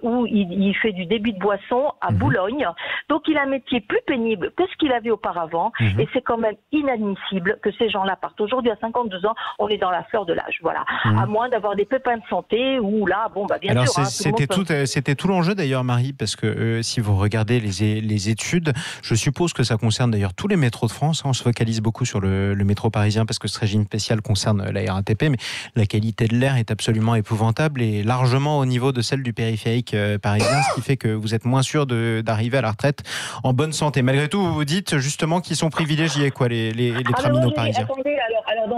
où il fait du débit de boisson à Boulogne. Donc il a un métier plus pénible que ce qu'il avait auparavant et c'est quand même inadmissible que ces gens-là partent. Aujourd'hui à 52 ans, on est dans la fleur de l'âge, voilà. À moins d'avoir des pépins de santé ou là, bien alors sûr. C'était tout l'enjeu d'ailleurs, Marie, parce que si vous regardez les études, je suppose que ça concerne d'ailleurs tous les métros de France. On se focalise beaucoup sur le métro parisien parce que ce régime spécial concerne la RATP, mais la qualité de l'air est absolument épouvantable et largement au niveau de celle du périphérique parisien, ce qui fait que vous êtes moins sûr d'arriver à la retraite en bonne santé. Malgré tout, vous vous dites justement qu'ils sont privilégiés, les terminaux parisiens. Attendez, alors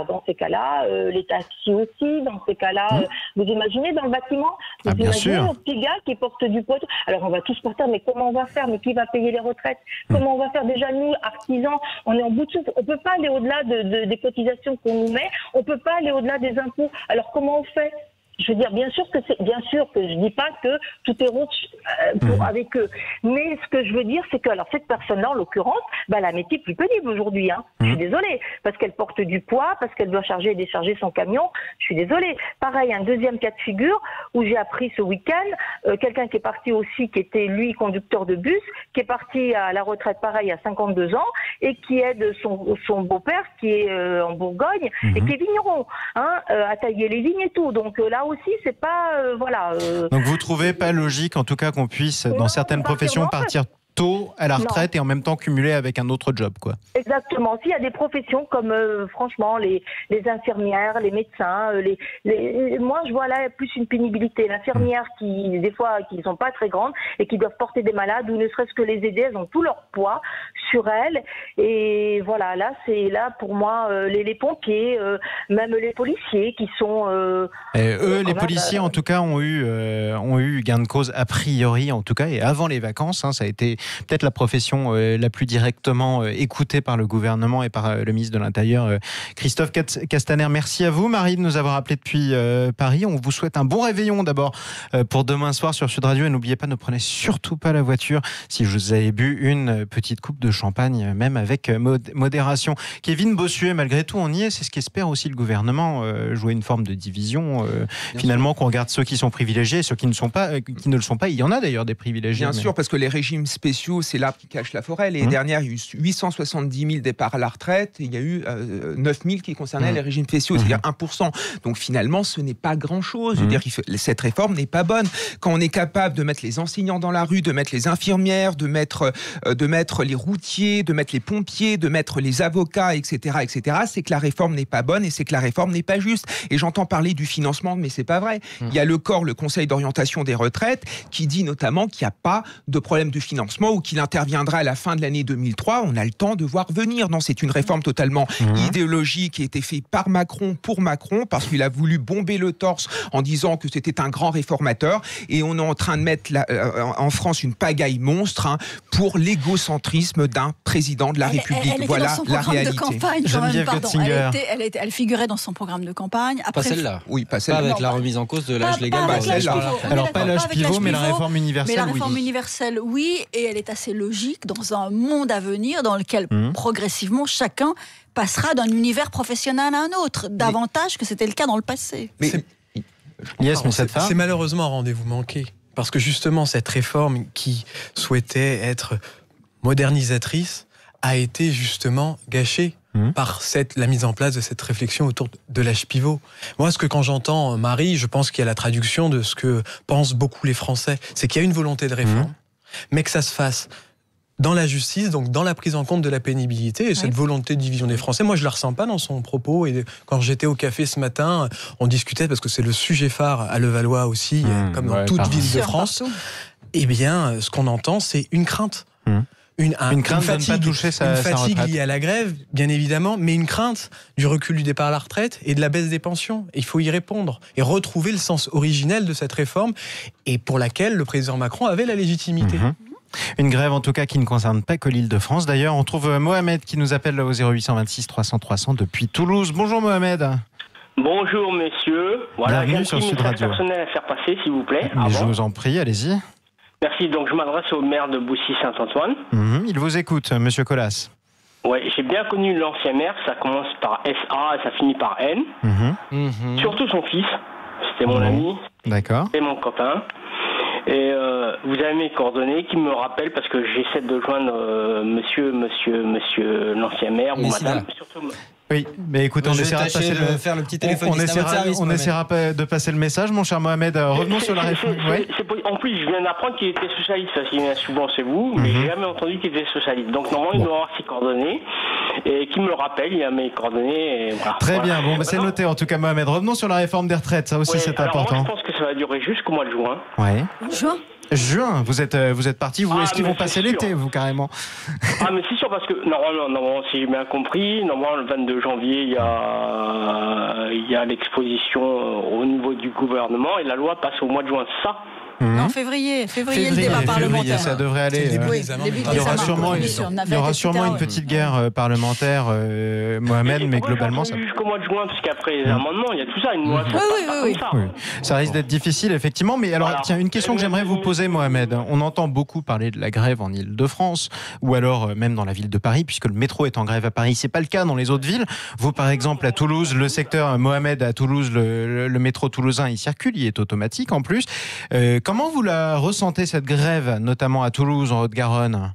dans ces cas-là, les taxis aussi, dans ces cas-là, vous imaginez dans le bâtiment, vous imaginez un petit gars qui porte du poids. Alors on va tous porter, mais comment on va faire? Mais qui va payer les retraites? Comment on va faire? Déjà nous, artisans, on est en bout de souffle. On peut pas aller au-delà des cotisations qu'on nous met. On peut pas aller au-delà des impôts. Alors comment on fait? Je veux dire, bien sûr que je dis pas que tout est rose avec eux. Mais ce que je veux dire, c'est que alors cette personne-là, en l'occurrence, elle a un métier plus pénible aujourd'hui. Je suis désolée, parce qu'elle porte du poids, parce qu'elle doit charger et décharger son camion. Je suis désolée. Pareil, un deuxième cas de figure où j'ai appris ce week-end, quelqu'un qui est parti aussi, qui était lui conducteur de bus, qui est parti à la retraite, pareil, à 52 ans, et qui aide son beau-père, qui est en Bourgogne, et qui est vigneron, à tailler les vignes et tout. Donc là aussi, c'est pas Donc vous trouvez pas logique, en tout cas, qu'on puisse, dans certaines professions, partir tôt à la retraite et en même temps cumuler avec un autre job, quoi. Exactement. S'il y a des professions comme, franchement, les infirmières, les médecins, moi, je vois là plus une pénibilité. L'infirmière qui, des fois, qui sont pas très grandes et qui doivent porter des malades ou ne serait-ce que les aider, elles ont tout leur poids sur elles. Et voilà, là, pour moi, les pompiers, même les policiers qui sont... les policiers, en tout cas, ont eu gain de cause a priori, en tout cas, et avant les vacances, ça a été peut-être la profession la plus directement écoutée par le gouvernement et par le ministre de l'Intérieur, Christophe Castaner. Merci à vous, Marie, de nous avoir appelé depuis Paris. On vous souhaite un bon réveillon d'abord pour demain soir sur Sud Radio. Et n'oubliez pas, ne prenez surtout pas la voiture si vous avez bu une petite coupe de champagne, même avec modération. Kevin Bossuet, malgré tout, on y est. C'est ce qu'espère aussi le gouvernement, jouer une forme de division. Finalement, qu'on regarde ceux qui sont privilégiés et ceux qui ne le sont pas. Il y en a d'ailleurs des privilégiés. Bien sûr, parce que les régimes spéciaux, c'est l'arbre qui cache la forêt. L'année dernière, il y a eu 870 000 départs à la retraite et il y a eu 9 000 qui concernaient les régimes spéciaux, c'est-à-dire 1%. Donc finalement, ce n'est pas grand-chose. Je veux dire, cette réforme n'est pas bonne. Quand on est capable de mettre les enseignants dans la rue, de mettre les infirmières, de mettre les routiers, de mettre les pompiers, de mettre les avocats, etc., c'est que la réforme n'est pas bonne et c'est que la réforme n'est pas juste. Et j'entends parler du financement, mais c'est pas vrai. Il y a le Conseil d'orientation des retraites, qui dit notamment qu'il n'y a pas de problème de financement ou qu'il interviendra à la fin de l'année 2003. On a le temps de voir venir. Non, c'est une réforme totalement idéologique qui a été faite par Macron pour Macron, parce qu'il a voulu bomber le torse en disant que c'était un grand réformateur. Et on est en train de mettre en France une pagaille monstre pour l'égocentrisme d'un président de la République. Voilà la réalité. Elle figurait dans son programme de campagne. Après, pas celle-là. Oui, pas celle-là. Pas avec la remise en cause de l'âge légal. Alors pas l'âge pivot, mais la réforme universelle. Mais la réforme universelle, oui, et elle est assez logique dans un monde à venir dans lequel progressivement chacun passera d'un univers professionnel à un autre, davantage que c'était le cas dans le passé. C'est malheureusement un rendez-vous manqué, parce que justement cette réforme qui souhaitait être modernisatrice a été justement gâchée par la mise en place de cette réflexion autour de l'âge pivot. Moi, quand j'entends Marie, je pense qu'il y a la traduction de ce que pensent beaucoup les Français. C'est qu'il y a une volonté de réforme, mais que ça se fasse dans la justice, donc dans la prise en compte de la pénibilité, et cette volonté de division des Français. Moi, je ne la ressens pas dans son propos. Et quand j'étais au café ce matin, on discutait, parce que c'est le sujet phare à Levallois aussi, comme dans toute ville de France. Eh bien, ce qu'on entend, c'est une crainte. Une crainte de ne pas toucher une fatigue liée à la grève, bien évidemment, mais une crainte du recul du départ à la retraite et de la baisse des pensions. Et il faut y répondre et retrouver le sens originel de cette réforme, et pour laquelle le président Macron avait la légitimité. Une grève en tout cas qui ne concerne pas que l'Île-de-France. D'ailleurs, on trouve Mohamed qui nous appelle au 0826 300 300 depuis Toulouse. Bonjour Mohamed. Bonjour messieurs. Voilà, j'ai un petit message personnel à faire passer, s'il vous plaît. Je vous en prie, allez-y. Merci, donc je m'adresse au maire de Boussy-Saint-Antoine. Il vous écoute, monsieur Colas. Oui, j'ai bien connu l'ancien maire, ça commence par SA et ça finit par N. Surtout son fils, c'était mon ami. D'accord. Et mon copain. Et vous avez mes coordonnées qui me rappellent, parce que j'essaie de joindre monsieur l'ancien maire ou madame. Surtout, oui, mais écoutez, on essaiera de passer faire le petit téléphone. On essaiera de passer le message, mon cher Mohamed. Revenons sur la réforme. En plus, je viens d'apprendre qu'il était socialiste, parce qu'il vient souvent chez vous, mais j'ai jamais entendu qu'il était socialiste. Donc normalement, il doit avoir ses coordonnées, et qui me le rappelle, il y a mes coordonnées. Et voilà. Très bien, bon, c'est noté en tout cas, Mohamed. Revenons sur la réforme des retraites, ça aussi c'est important. Moi, je pense que ça va durer jusqu'au mois de juin. Juin, vous êtes parti, est-ce qu'ils vont passer l'été, vous, carrément? Mais c'est sûr, parce que normalement, si j'ai bien compris, normalement, le 22 janvier, il y a l'exposition au niveau du gouvernement, et la loi passe au mois de juin. Ça, Non, février, le débat parlementaire. Ça devrait aller. Il y aura sûrement une petite guerre parlementaire, Mohamed, mais globalement ça. Jusqu'au mois de juin, parce qu'après les amendements, il y a tout ça. Une loi, ça risque d'être difficile, effectivement. Mais alors, tiens, une question que j'aimerais vous poser, Mohamed. On entend beaucoup parler de la grève en Île-de-France, ou alors même dans la ville de Paris, puisque le métro est en grève à Paris. C'est pas le cas dans les autres villes. Vous, par exemple, à Toulouse, le secteur Mohamed à Toulouse, le métro toulousain, il circule, il est automatique en plus. Comment vous la ressentez, cette grève, notamment à Toulouse, en Haute-Garonne ?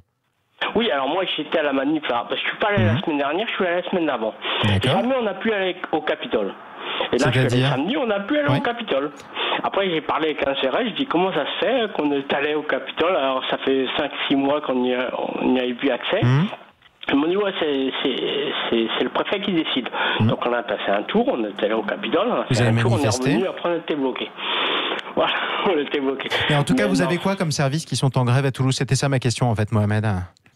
Oui, alors moi j'étais à la manip là, parce que je suis pas allé la semaine dernière, je suis allé la semaine d'avant. Jamais on n'a pu aller au Capitole. Et là, je suis allé samedi, on n'a pu aller au Capitole. Après, j'ai parlé avec un CRS, je dis comment ça se fait qu'on est allé au Capitole, alors ça fait 5-6 mois qu'on n'y avait plus accès. Ils m'ont dit, ouais, c'est le préfet qui décide. Donc on a passé un tour, on est allé au Capitole, on a fait un tour, on est revenu, après on était bloqué. Voilà, on était bloqué. Et en tout cas, vous avez quoi comme services qui sont en grève à Toulouse ? C'était ça ma question en fait, Mohamed.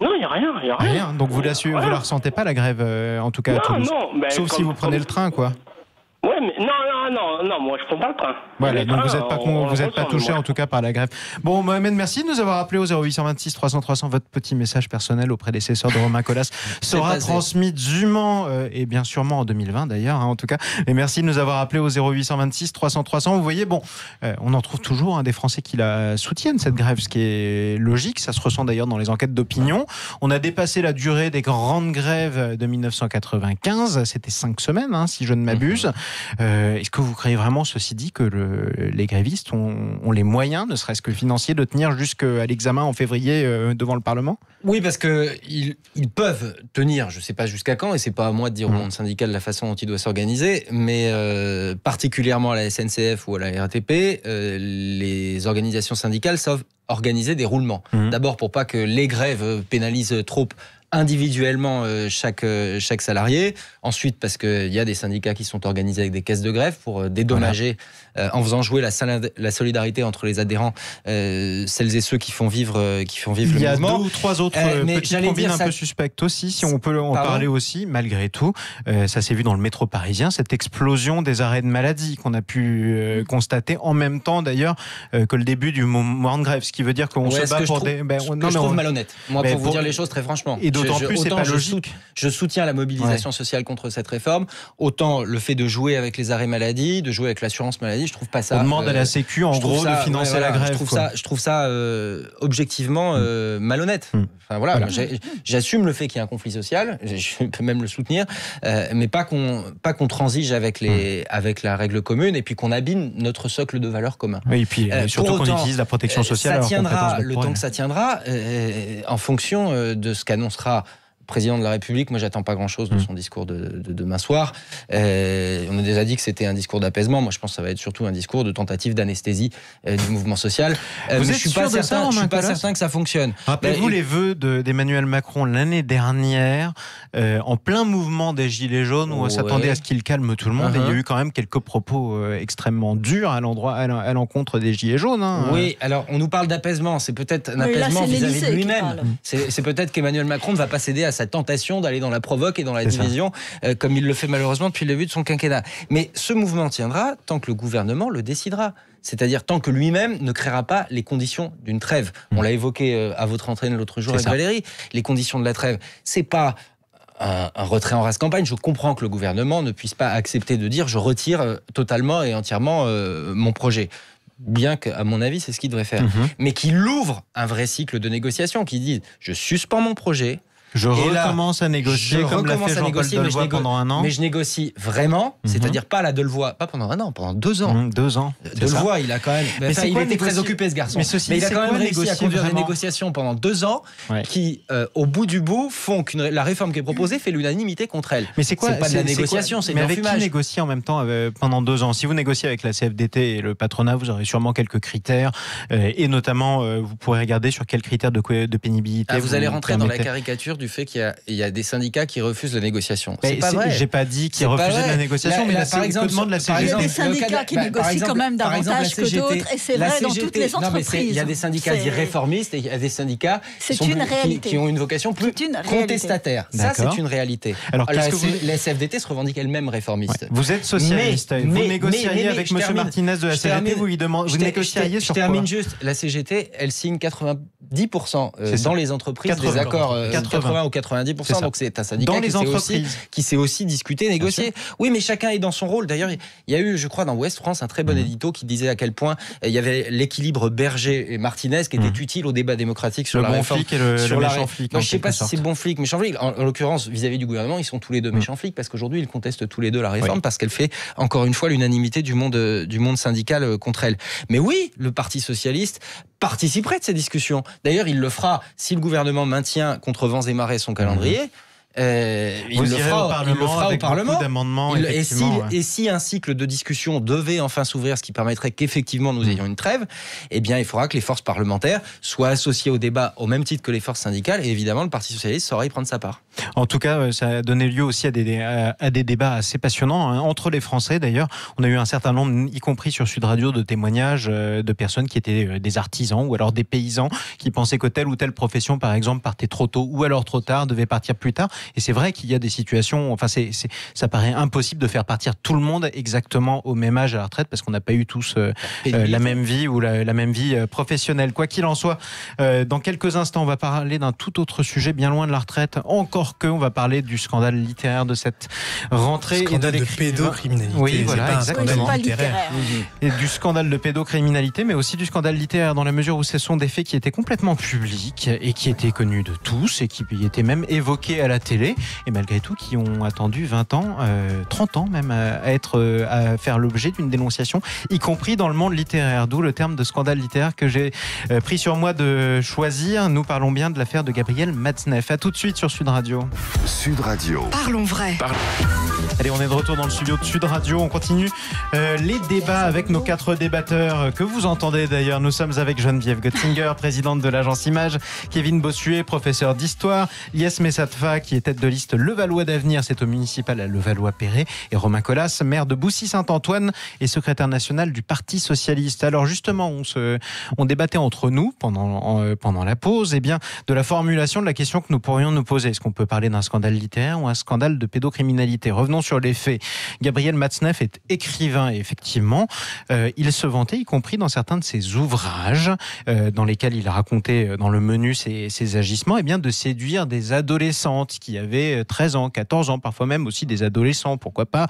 Non, il n'y a rien. Rien. Donc vous la ressentez pas la grève, en tout cas à Toulouse ? Non, sauf si vous prenez le train, quoi. Ouais, mais non, moi je prends pas le train. Voilà, donc vous n'êtes pas touché en tout cas par la grève. Bon, Mohamed, merci de nous avoir appelé au 0826 300 300. Votre petit message personnel au prédécesseur de Romain Colas sera transmis dûment et bien sûrement en 2020 d'ailleurs, en tout cas. Et merci de nous avoir appelé au 0826 300 300. Vous voyez, on en trouve toujours des Français qui la soutiennent, cette grève, ce qui est logique. Ça se ressent d'ailleurs dans les enquêtes d'opinion. On a dépassé la durée des grandes grèves de 1995. C'était 5 semaines, si je ne m'abuse. Est-ce que vous croyez vraiment, ceci dit, que les grévistes ont les moyens, ne serait-ce que financiers, de tenir jusqu'à l'examen en février devant le Parlement ? Oui, parce qu'ils peuvent tenir, je ne sais pas jusqu'à quand, et c'est pas à moi de dire au monde syndical la façon dont il doit s'organiser, mais particulièrement à la SNCF ou à la RATP, les organisations syndicales savent organiser des roulements. D'abord pour pas que les grèves pénalisent trop individuellement chaque salarié. Ensuite, parce qu'il y a des syndicats qui sont organisés avec des caisses de grève pour dédommager, en faisant jouer la solidarité entre les adhérents, celles et ceux qui font vivre le mouvement. Il y a 2 ou 3 autres petites combines un peu suspectes aussi, si on peut en parler aussi, malgré tout. Ça s'est vu dans le métro parisien, cette explosion des arrêts de maladie qu'on a pu constater en même temps d'ailleurs que le début du mouvement de grève, ce qui veut dire qu'on se bat pour des... je trouve malhonnête, moi, pour vous dire les choses très franchement. Et d'autant plus, c'est pas logique. Je soutiens la mobilisation sociale contre cette réforme. Autant le fait de jouer avec les arrêts maladie, de jouer avec l'assurance maladie, je trouve pas ça. On demande à la Sécu, en gros, de financer la grève. Je trouve ça objectivement malhonnête. Enfin voilà. J'assume le fait qu'il y a un conflit social. Je peux même le soutenir, mais pas qu'on transige avec la règle commune et puis qu'on abîme notre socle de valeurs commun. Oui, et puis surtout qu'on utilise la protection sociale. Ça tiendra le temps que ça tiendra, en fonction de ce qu'annoncera le président de la République. Moi, j'attends pas grand-chose de son discours de demain soir. On a déjà dit que c'était un discours d'apaisement. Moi, je pense que ça va être surtout un discours de tentative d'anesthésie du mouvement social. Vous êtes sûr de ça, je suis pas certain que ça fonctionne. Rappelez-vous les vœux d'Emmanuel Macron l'année dernière, en plein mouvement des Gilets jaunes, où on s'attendait à ce qu'il calme tout le monde. Et il y a eu quand même quelques propos extrêmement durs à l'encontre des Gilets jaunes. Oui, alors on nous parle d'apaisement. C'est peut-être un apaisement vis-à-vis de lui-même. C'est peut-être qu'Emmanuel Macron ne va pas céder à sa tentation d'aller dans la provoque et dans la division, comme il le fait malheureusement depuis le début de son quinquennat. Mais ce mouvement tiendra tant que le gouvernement le décidera. C'est-à-dire tant que lui-même ne créera pas les conditions d'une trêve. On l'a évoqué à votre entraîne l'autre jour avec Valérie. Les conditions de la trêve, c'est pas un retrait en race campagne. Je comprends que le gouvernement ne puisse pas accepter de dire je retire totalement et entièrement mon projet. Bien qu'à mon avis, c'est ce qu'il devrait faire. Mais qu'il ouvre un vrai cycle de négociation, qu'il dise je suspends mon projet. Je recommence à négocier comme l'a fait Jean-Paul Delevoye pendant un an. Mais je négocie vraiment, c'est-à-dire pas la Delevoye, pas pendant un an, pendant 2 ans. 2 ans. Delevoye, il a quand même. Il était très occupé ce garçon. Mais il a quand même réussi à conduire des négociations pendant 2 ans qui, au bout du bout, font que la réforme qui est proposée fait l'unanimité contre elle. Mais c'est quoi ? C'est pas de la négociation, c'est de l'enfumage. Mais avec qui négocier en même temps pendant 2 ans ? Si vous négociez avec la CFDT et le patronat, vous aurez sûrement quelques critères et notamment vous pourrez regarder sur quels critères de pénibilité. Vous allez rentrer dans la caricature du fait qu'il y a des syndicats qui refusent la négociation. C'est pas vrai. J'ai pas dit qu'ils refusaient la négociation, mais par exemple, demande la CGT. Il y a des syndicats qui négocient quand même davantage que d'autres, et c'est vrai dans toutes les entreprises. Il y a des syndicats dits réformistes et il y a des syndicats qui ont une vocation plus contestataire. Ça, c'est une réalité. Alors, la CFDT se revendique elle-même réformiste. Vous êtes socialiste, vous négocieriez avec M. Martinez de la CGT, vous négocieriez sur quoi ? Je termine juste, la CGT, elle signe 90% dans les entreprises des accords 80 ou 90%, donc c'est un syndicat qui sait aussi discuter, négocier. Oui, mais chacun est dans son rôle. D'ailleurs, il y a eu, je crois, dans Ouest France, un très bon édito qui disait à quel point il y avait l'équilibre Berger et Martinez qui était utile au débat démocratique sur la réforme. Le bon flic et le méchant flic. Je ne sais pas si c'est bon flic, méchant flic. En l'occurrence, vis-à-vis du gouvernement, ils sont tous les deux méchants flics parce qu'aujourd'hui, ils contestent tous les deux la réforme parce qu'elle fait, encore une fois, l'unanimité du monde syndical contre elle. Mais oui, le Parti socialiste participerait de ces discussions. D'ailleurs, il le fera si le gouvernement maintient contre vents et marées son calendrier. Il le fera au Parlement d'amendements, et si un cycle de discussion devait enfin s'ouvrir, ce qui permettrait qu'effectivement nous ayons une trêve, eh bien il faudra que les forces parlementaires soient associées au débat au même titre que les forces syndicales, et évidemment le Parti socialiste saura y prendre sa part. En tout cas, ça a donné lieu aussi à des débats assez passionnants entre les Français. D'ailleurs, on a eu un certain nombre, y compris sur Sud Radio, de témoignages de personnes qui étaient des artisans ou alors des paysans qui pensaient que telle ou telle profession, par exemple, partait trop tôt ou alors trop tard, devait partir plus tard. Et c'est vrai qu'il y a des situations, enfin ça paraît impossible de faire partir tout le monde exactement au même âge à la retraite parce qu'on n'a pas eu tous la même vie ou la même vie professionnelle. Quoi qu'il en soit, dans quelques instants, on va parler d'un tout autre sujet bien loin de la retraite. Encore que, on va parler du scandale littéraire de cette rentrée. Scandale de pédocriminalité. Oui, voilà, exactement. Pas littéraire. Et du scandale de pédocriminalité, mais aussi du scandale littéraire dans la mesure où ce sont des faits qui étaient complètement publics et qui étaient connus de tous et qui étaient même évoqués à la télé et malgré tout qui ont attendu 20 ans, 30 ans même à faire l'objet d'une dénonciation, y compris dans le monde littéraire, d'où le terme de scandale littéraire que j'ai pris sur moi de choisir. Nous parlons bien de l'affaire de Gabriel Matzneff. À tout de suite sur Sud Radio. Sud Radio. Parlons vrai. Allez, on est de retour dans le studio de Sud Radio. On continue les débats avec nos 4 débatteurs que vous entendez d'ailleurs. Nous sommes avec Geneviève Göttinger, présidente de l'agence Image, Kevin Bossuet, professeur d'histoire, Lies Messatfa, qui est tête de liste Levallois d'avenir, c'est au municipal à Levallois-Perret, et Romain Colas, maire de Boussy-Saint-Antoine et secrétaire national du Parti socialiste. Alors justement, on débattait entre nous pendant la pause, bien, de la formulation de la question que nous pourrions nous poser. Est-ce qu'on peut parler d'un scandale littéraire ou un scandale de pédocriminalité ? Revenons sur les faits. Gabriel Matzneff est écrivain et effectivement, il se vantait, y compris dans certains de ses ouvrages, dans lesquels il a raconté dans le menu ses agissements, bien, de séduire des adolescentes qui avaient 13 ans, 14 ans, parfois même aussi des adolescents, pourquoi pas.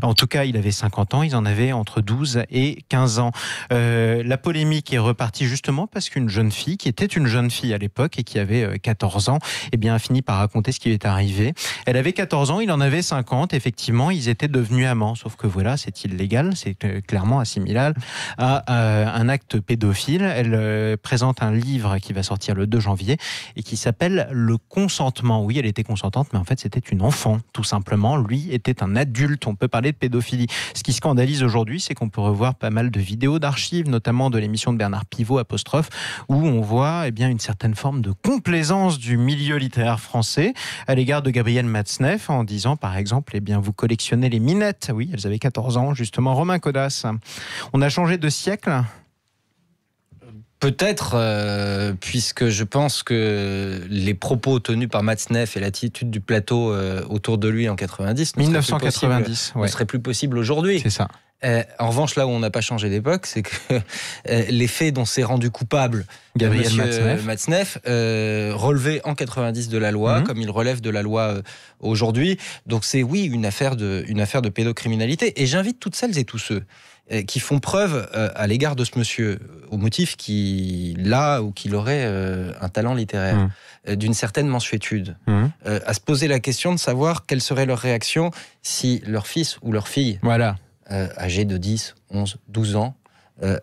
En tout cas, il avait 50 ans, ils en avaient entre 12 et 15 ans. La polémique est repartie justement parce qu'une jeune fille, qui était une jeune fille à l'époque et qui avait 14 ans, a fini par raconter ce qui lui est arrivé. Elle avait 14 ans, il en avait 50, effectivement, ils étaient devenus amants, sauf que voilà, c'est illégal, c'est clairement assimilable à un acte pédophile. Elle présente un livre qui va sortir le 2 janvier et qui s'appelle Le consentement. Oui, elle était consentante, mais en fait, c'était une enfant, tout simplement. Lui était un adulte. On peut parler de pédophilie. Ce qui scandalise aujourd'hui, c'est qu'on peut revoir pas mal de vidéos d'archives, notamment de l'émission de Bernard Pivot, Apostrophe, où on voit une certaine forme de complaisance du milieu littéraire français à l'égard de Gabriel Matzneff, en disant, par exemple, vous collectionnez les minettes. Oui, elles avaient 14 ans, justement. Romain Colas, on a changé de siècle ? Peut-être, puisque je pense que les propos tenus par Matzneff et l'attitude du plateau autour de lui en 1990 ne serait plus possible aujourd'hui. C'est ça. En revanche, là où on n'a pas changé d'époque, c'est que les faits dont s'est rendu coupable Gabriel Matzneff relevaient en 90 de la loi, comme il relève de la loi aujourd'hui. Donc c'est une affaire de pédocriminalité. Et j'invite toutes celles et tous ceux qui font preuve à l'égard de ce monsieur, au motif qu'il a ou qu'il aurait un talent littéraire, d'une certaine mansuétude, à se poser la question de savoir quelle serait leur réaction si leur fils ou leur fille, âgé de 10, 11, 12 ans,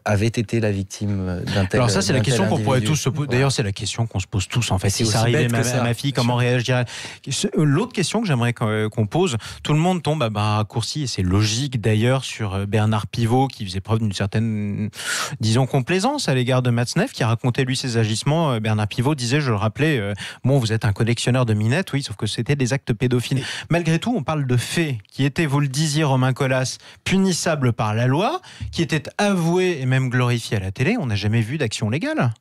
avait été la victime d'un tel. Alors ça, c'est la question qu'on pourrait tous se poser. Voilà. D'ailleurs, c'est la question qu'on se pose tous, en fait. C'est Si ça aussi arrivait bête que à ma fille, comment réagirait? L'autre question que j'aimerais qu'on pose, tout le monde tombe à raccourci, et c'est logique d'ailleurs, sur Bernard Pivot, qui faisait preuve d'une certaine, disons, complaisance à l'égard de Matzneff, qui racontait lui ses agissements. Bernard Pivot disait, je le rappelais, bon, vous êtes un collectionneur de minettes, oui, sauf que c'était des actes pédophiles. Malgré tout, on parle de faits qui étaient, vous le disiez, Romain Colas, punissables par la loi, qui étaient avoués et même glorifiés à la télé. On n'a jamais vu d'action légale.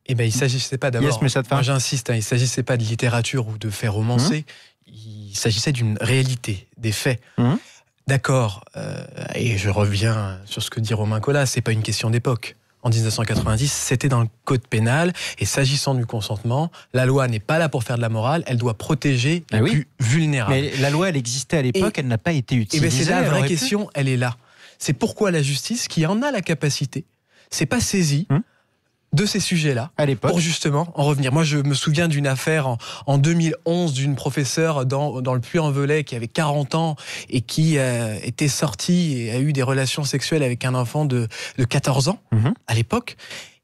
Eh ben, il ne s'agissait pas d'abord, moi j'insiste, il ne s'agissait pas de littérature ou de faits romancés, il s'agissait d'une réalité, des faits. D'accord, et je reviens sur ce que dit Romain Colas, c'est pas une question d'époque. En 1990, c'était dans le code pénal, et s'agissant du consentement, la loi n'est pas là pour faire de la morale, elle doit protéger les plus vulnérables. Mais la loi, elle existait à l'époque, elle n'a pas été utilisée. C'est la vraie question, elle est là. C'est pourquoi la justice, qui en a la capacité, s'est pas saisie de ces sujets-là, à l'époque, pour justement en revenir. Moi, je me souviens d'une affaire en 2011 d'une professeure dans le Puy-en-Velay qui avait 40 ans et qui était sortie et a eu des relations sexuelles avec un enfant de 14 ans à l'époque.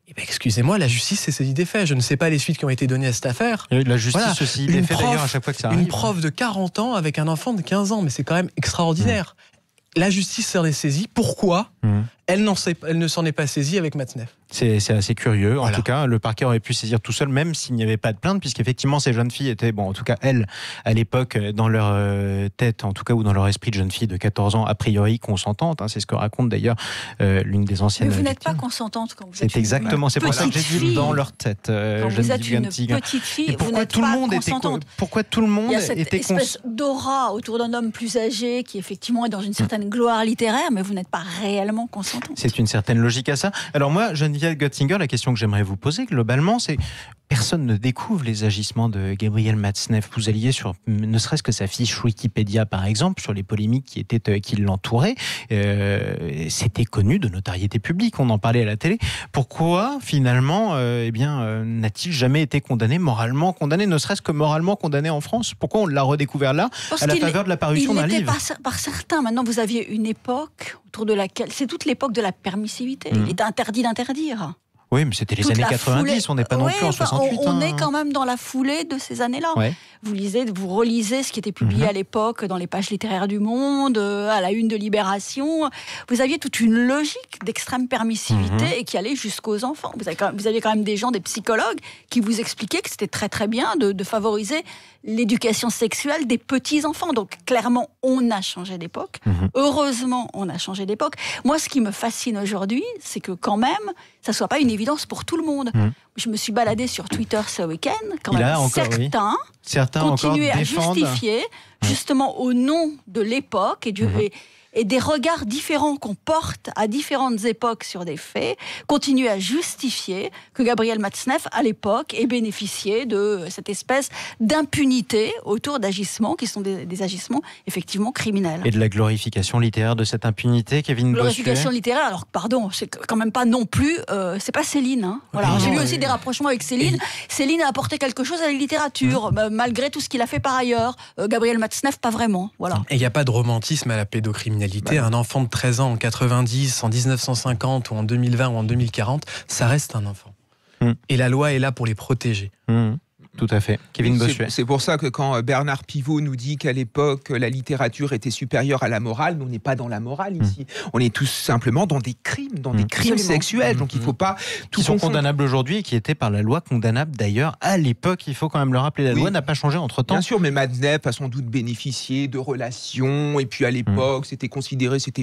Eh ben, excusez-moi, la justice s'est saisie des faits. Je ne sais pas les suites qui ont été données à cette affaire. Et la justice se saisit des faits d'ailleurs à chaque fois que ça arrive. Une prof de 40 ans avec un enfant de 15 ans, mais c'est quand même extraordinaire. La justice s'en est saisie. Pourquoi elle ne s'en est pas saisie avec Matzneff? C'est assez curieux. En tout cas, le parquet aurait pu saisir tout seul, même s'il n'y avait pas de plainte, puisqu'effectivement, ces jeunes filles étaient, bon, en tout cas, elles, à l'époque, dans leur tête, en tout cas, ou dans leur esprit de jeunes filles de 14 ans, a priori consentantes. C'est ce que raconte d'ailleurs l'une des anciennes. Mais vous victimes. n'êtes pas consentante quand vous êtes. C'est exactement, c'est pour ça que j'ai dit dans leur tête. Quand vous êtes une petite fille, vous n'êtes pas consentante. Pourquoi tout le monde était consentante? Il y a cette était espèce d'aura autour d'un homme plus âgé qui, effectivement, est dans une certaine gloire littéraire, mais vous n'êtes pas réellement consentante. C'est une certaine logique à ça. Alors moi, Geneviève Götzinger, la question que j'aimerais vous poser globalement, c'est personne ne découvre les agissements de Gabriel Matzneff. Vous alliez sur, ne serait-ce que sa fiche Wikipédia par exemple, sur les polémiques qui l'entouraient. C'était connu de notoriété publique, on en parlait à la télé. Pourquoi finalement n'a-t-il jamais été condamné, moralement condamné, ne serait-ce que moralement condamné en France? Pourquoi on l'a redécouvert là, à la faveur de la parution d'un livre? Par certains. Maintenant, vous aviez une époque autour de laquelle... C'est toute l'époque de la permissivité. Il est interdit d'interdire. Oui, mais c'était les années 90, on n'est pas non plus en 68. On est quand même dans la foulée de ces années-là. Ouais. Vous relisez ce qui était publié à l'époque dans les pages littéraires du Monde, à la une de Libération. Vous aviez toute une logique d'extrême permissivité et qui allait jusqu'aux enfants. Vous aviez quand même des gens, des psychologues, qui vous expliquaient que c'était très très bien de favoriser l'éducation sexuelle des petits-enfants. Donc clairement, on a changé d'époque. Heureusement, on a changé d'époque. Moi, ce qui me fascine aujourd'hui, c'est que quand même, ça ne soit pas une évidence pour tout le monde. Je me suis baladée sur Twitter ce week-end. Quand même, certains continuaient à justifier, justement au nom de l'époque et des regards différents qu'on porte à différentes époques sur des faits, continuer à justifier que Gabriel Matzneff, à l'époque, ait bénéficié de cette espèce d'impunité autour d'agissements qui sont des agissements effectivement criminels. Et de la glorification littéraire de cette impunité, Kevin Bossuet. Glorification littéraire, alors pardon, c'est quand même pas non plus, c'est pas Céline. Voilà. J'ai vu aussi des rapprochements avec Céline. Céline a apporté quelque chose à la littérature, malgré tout ce qu'il a fait par ailleurs. Gabriel Matzneff, pas vraiment. Voilà. Et il n'y a pas de romantisme à la pédocriminalité. Un enfant de 13 ans en 90, en 1950 ou en 2020 ou en 2040, ça reste un enfant. Et la loi est là pour les protéger. Tout à fait. Kevin Bossuet. C'est pour ça que quand Bernard Pivot nous dit qu'à l'époque, la littérature était supérieure à la morale, on n'est pas dans la morale ici. On est tout simplement dans des crimes, sexuels. Donc il ne faut pas tout qui sont condamnables aujourd'hui et qui étaient par la loi condamnables d'ailleurs à l'époque. Il faut quand même le rappeler, la loi n'a pas changé entre-temps. Bien sûr, mais Matzneff a sans doute bénéficié de relations. Et puis à l'époque, c'était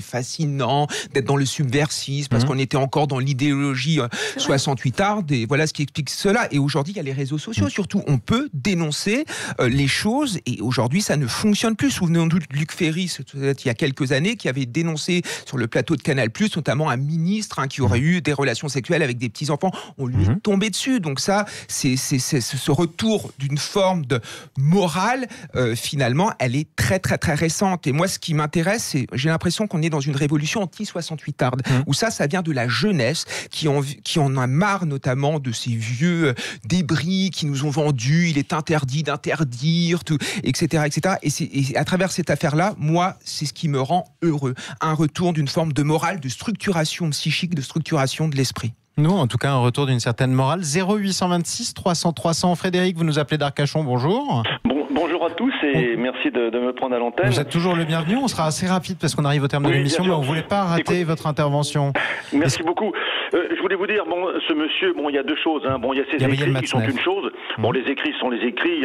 fascinant d'être dans le subversif parce qu'on était encore dans l'idéologie 68arde. Et voilà ce qui explique cela. Et aujourd'hui, il y a les réseaux sociaux surtout. On peut dénoncer les choses et aujourd'hui ça ne fonctionne plus. Souvenons-nous de Luc Ferry, il y a quelques années, qui avait dénoncé sur le plateau de Canal+, notamment un ministre qui aurait eu des relations sexuelles avec des petits-enfants. On lui est tombé dessus. Donc ça, c'est ce retour d'une forme de morale, finalement, elle est très très très récente. Et moi, ce qui m'intéresse, c'est, j'ai l'impression qu'on est dans une révolution anti-68arde, où ça vient de la jeunesse qui en a marre notamment de ces vieux débris qui nous ont vendu suspendu, il est interdit d'interdire, tout, etc., etc. Et à travers cette affaire-là, moi, c'est ce qui me rend heureux. Un retour d'une forme de morale, de structuration psychique, de structuration de l'esprit. Nous, en tout cas, un retour d'une certaine morale. 0826 300 300. Frédéric, vous nous appelez d'Arcachon, bonjour. Bonjour à tous et merci de me prendre à l'antenne. Vous êtes toujours le bienvenu, on sera assez rapide parce qu'on arrive au terme de l'émission, mais on ne voulait pas rater votre intervention. Merci beaucoup. Je voulais vous dire, ce monsieur, il y a deux choses. Il y a ses écrits qui sont une chose. Les écrits sont les écrits.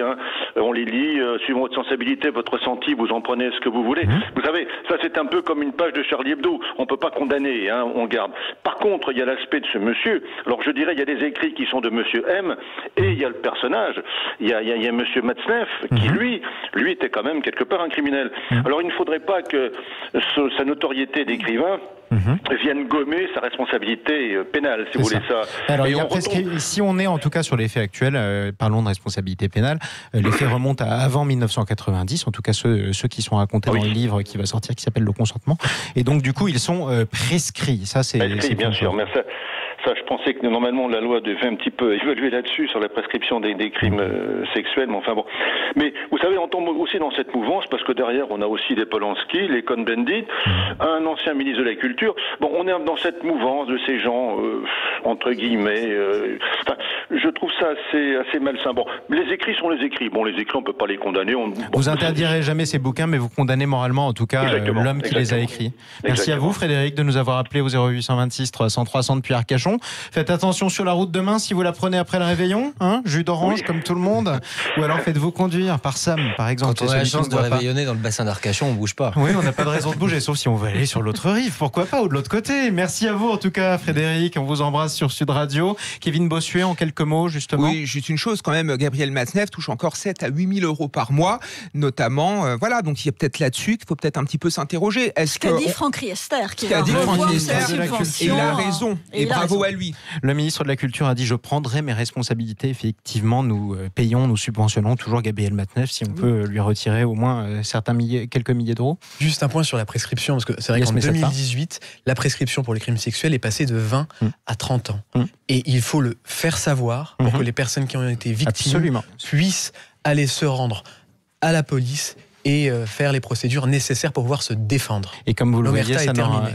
On les lit, suivant votre sensibilité, votre ressenti, vous en prenez ce que vous voulez. Vous savez, ça c'est un peu comme une page de Charlie Hebdo. On ne peut pas condamner, on garde. Par contre, il y a l'aspect de ce monsieur. Alors je dirais, il y a des écrits qui sont de monsieur M, et il y a le personnage. Il y a monsieur Matzneff, qui lui était quand même quelque part un criminel. Alors il ne faudrait pas que sa notoriété d'écrivain vienne gommer sa responsabilité pénale, si vous voulez ça. Alors, si on est en tout cas sur les faits actuels, parlons de responsabilité pénale, les faits remontent à avant 1990, en tout cas ceux qui sont racontés dans le livre qui va sortir, qui s'appelle Le Consentement. Et donc, du coup, ils sont prescrits. Ça, c'est bien sûr, mais ça, je pensais que normalement la loi devait un petit peu évoluer là-dessus, sur la prescription des crimes sexuels, mais enfin bon. Mais vous savez, on tombe aussi dans cette mouvance, parce que derrière, on a aussi des Polanski, les Cohn-Bendit, un ancien ministre de la Culture. On est dans cette mouvance de ces gens, entre guillemets. Je trouve ça assez malsain. Les écrits sont les écrits. Les écrits, on ne peut pas les condamner. Vous interdirez jamais ces bouquins, mais vous condamnez moralement, en tout cas, l'homme qui les a écrits. Merci à vous, Frédéric, de nous avoir appelé au 0826 300 300 depuis Arcachon. Faites attention sur la route demain si vous la prenez après le réveillon, jus d'orange comme tout le monde, ou alors faites-vous conduire par Sam, par exemple. Quand on a la chance de réveillonner dans le bassin d'Arcachon, on bouge pas. Oui, on n'a pas de raison de bouger, sauf si on veut aller sur l'autre rive, pourquoi pas, ou de l'autre côté. Merci à vous en tout cas, Frédéric, on vous embrasse sur Sud Radio. Kevin Bossuet, en quelques mots, justement. Oui, juste une chose quand même, Gabriel Matzneff touche encore 7 à 8 000 euros par mois, notamment, donc il y a peut-être là-dessus qu'il faut peut-être un petit peu s'interroger. Ce qu'a dit Franck Riester, qui a dit Franck Riester, et il a raison, et bravo à lui. Le ministre de la Culture a dit: je prendrai mes responsabilités. Effectivement, nous payons, nous subventionnons toujours Gabriel Matzneff, si on peut lui retirer au moins quelques milliers d'euros. Juste un point sur la prescription, parce que c'est vrai qu'en 2018, la prescription pour les crimes sexuels est passée de 20 à 30 ans. Et il faut le faire savoir pour que les personnes qui ont été victimes puissent aller se rendre à la police et faire les procédures nécessaires pour pouvoir se défendre. Et comme vous le voyez,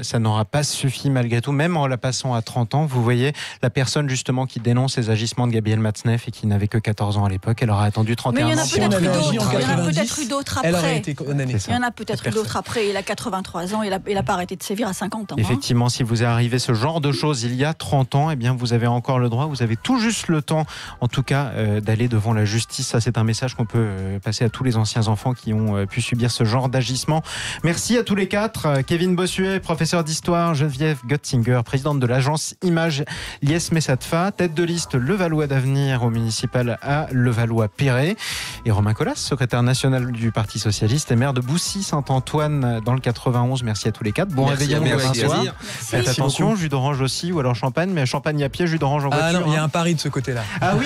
ça n'aura pas suffi malgré tout, même en la passant à 30 ans. Vous voyez, la personne justement qui dénonce les agissements de Gabriel Matzneff et qui n'avait que 14 ans à l'époque, elle aura attendu 31 ans. Mais il y en a peut-être eu d'autres après. Elle aurait été condamnée. Il y en a peut-être eu d'autres après. Il a 83 ans, il n'a pas arrêté de sévir à 50 ans. Effectivement, si vous est arrivé ce genre de choses il y a 30 ans, eh bien vous avez encore le droit, vous avez tout juste le temps, en tout cas, d'aller devant la justice. Ça, c'est un message qu'on peut passer à tous les anciens enfants qui ont pu subir ce genre d'agissement. Merci à tous les quatre. Kevin Bossuet, professeur d'histoire, Geneviève Götzinger, présidente de l'agence Image Lies Messatfa, tête de liste Levallois d'Avenir au municipal à Levallois-Perret, et Romain Colas, secrétaire national du Parti Socialiste et maire de Boussy-Saint-Antoine dans le 91. Merci à tous les quatre. Bon réveil à vous demain soir. Faites attention, jus d'orange aussi, ou alors champagne, mais champagne à pied, jus d'orange en voiture. Ah non, il y a un pari de ce côté-là. Ah oui,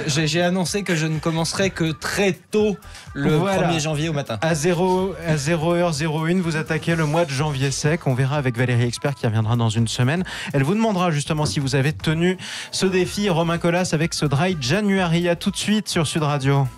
j'ai annoncé que je ne commencerai que très tôt le 1er janvier au matin. À 0h01, vous attaquez le mois de janvier sec. On verra avec Valérie Expert qui reviendra dans une semaine. Elle vous demandera justement si vous avez tenu ce défi. Romain Colas avec ce Dry January. À tout de suite sur Sud Radio.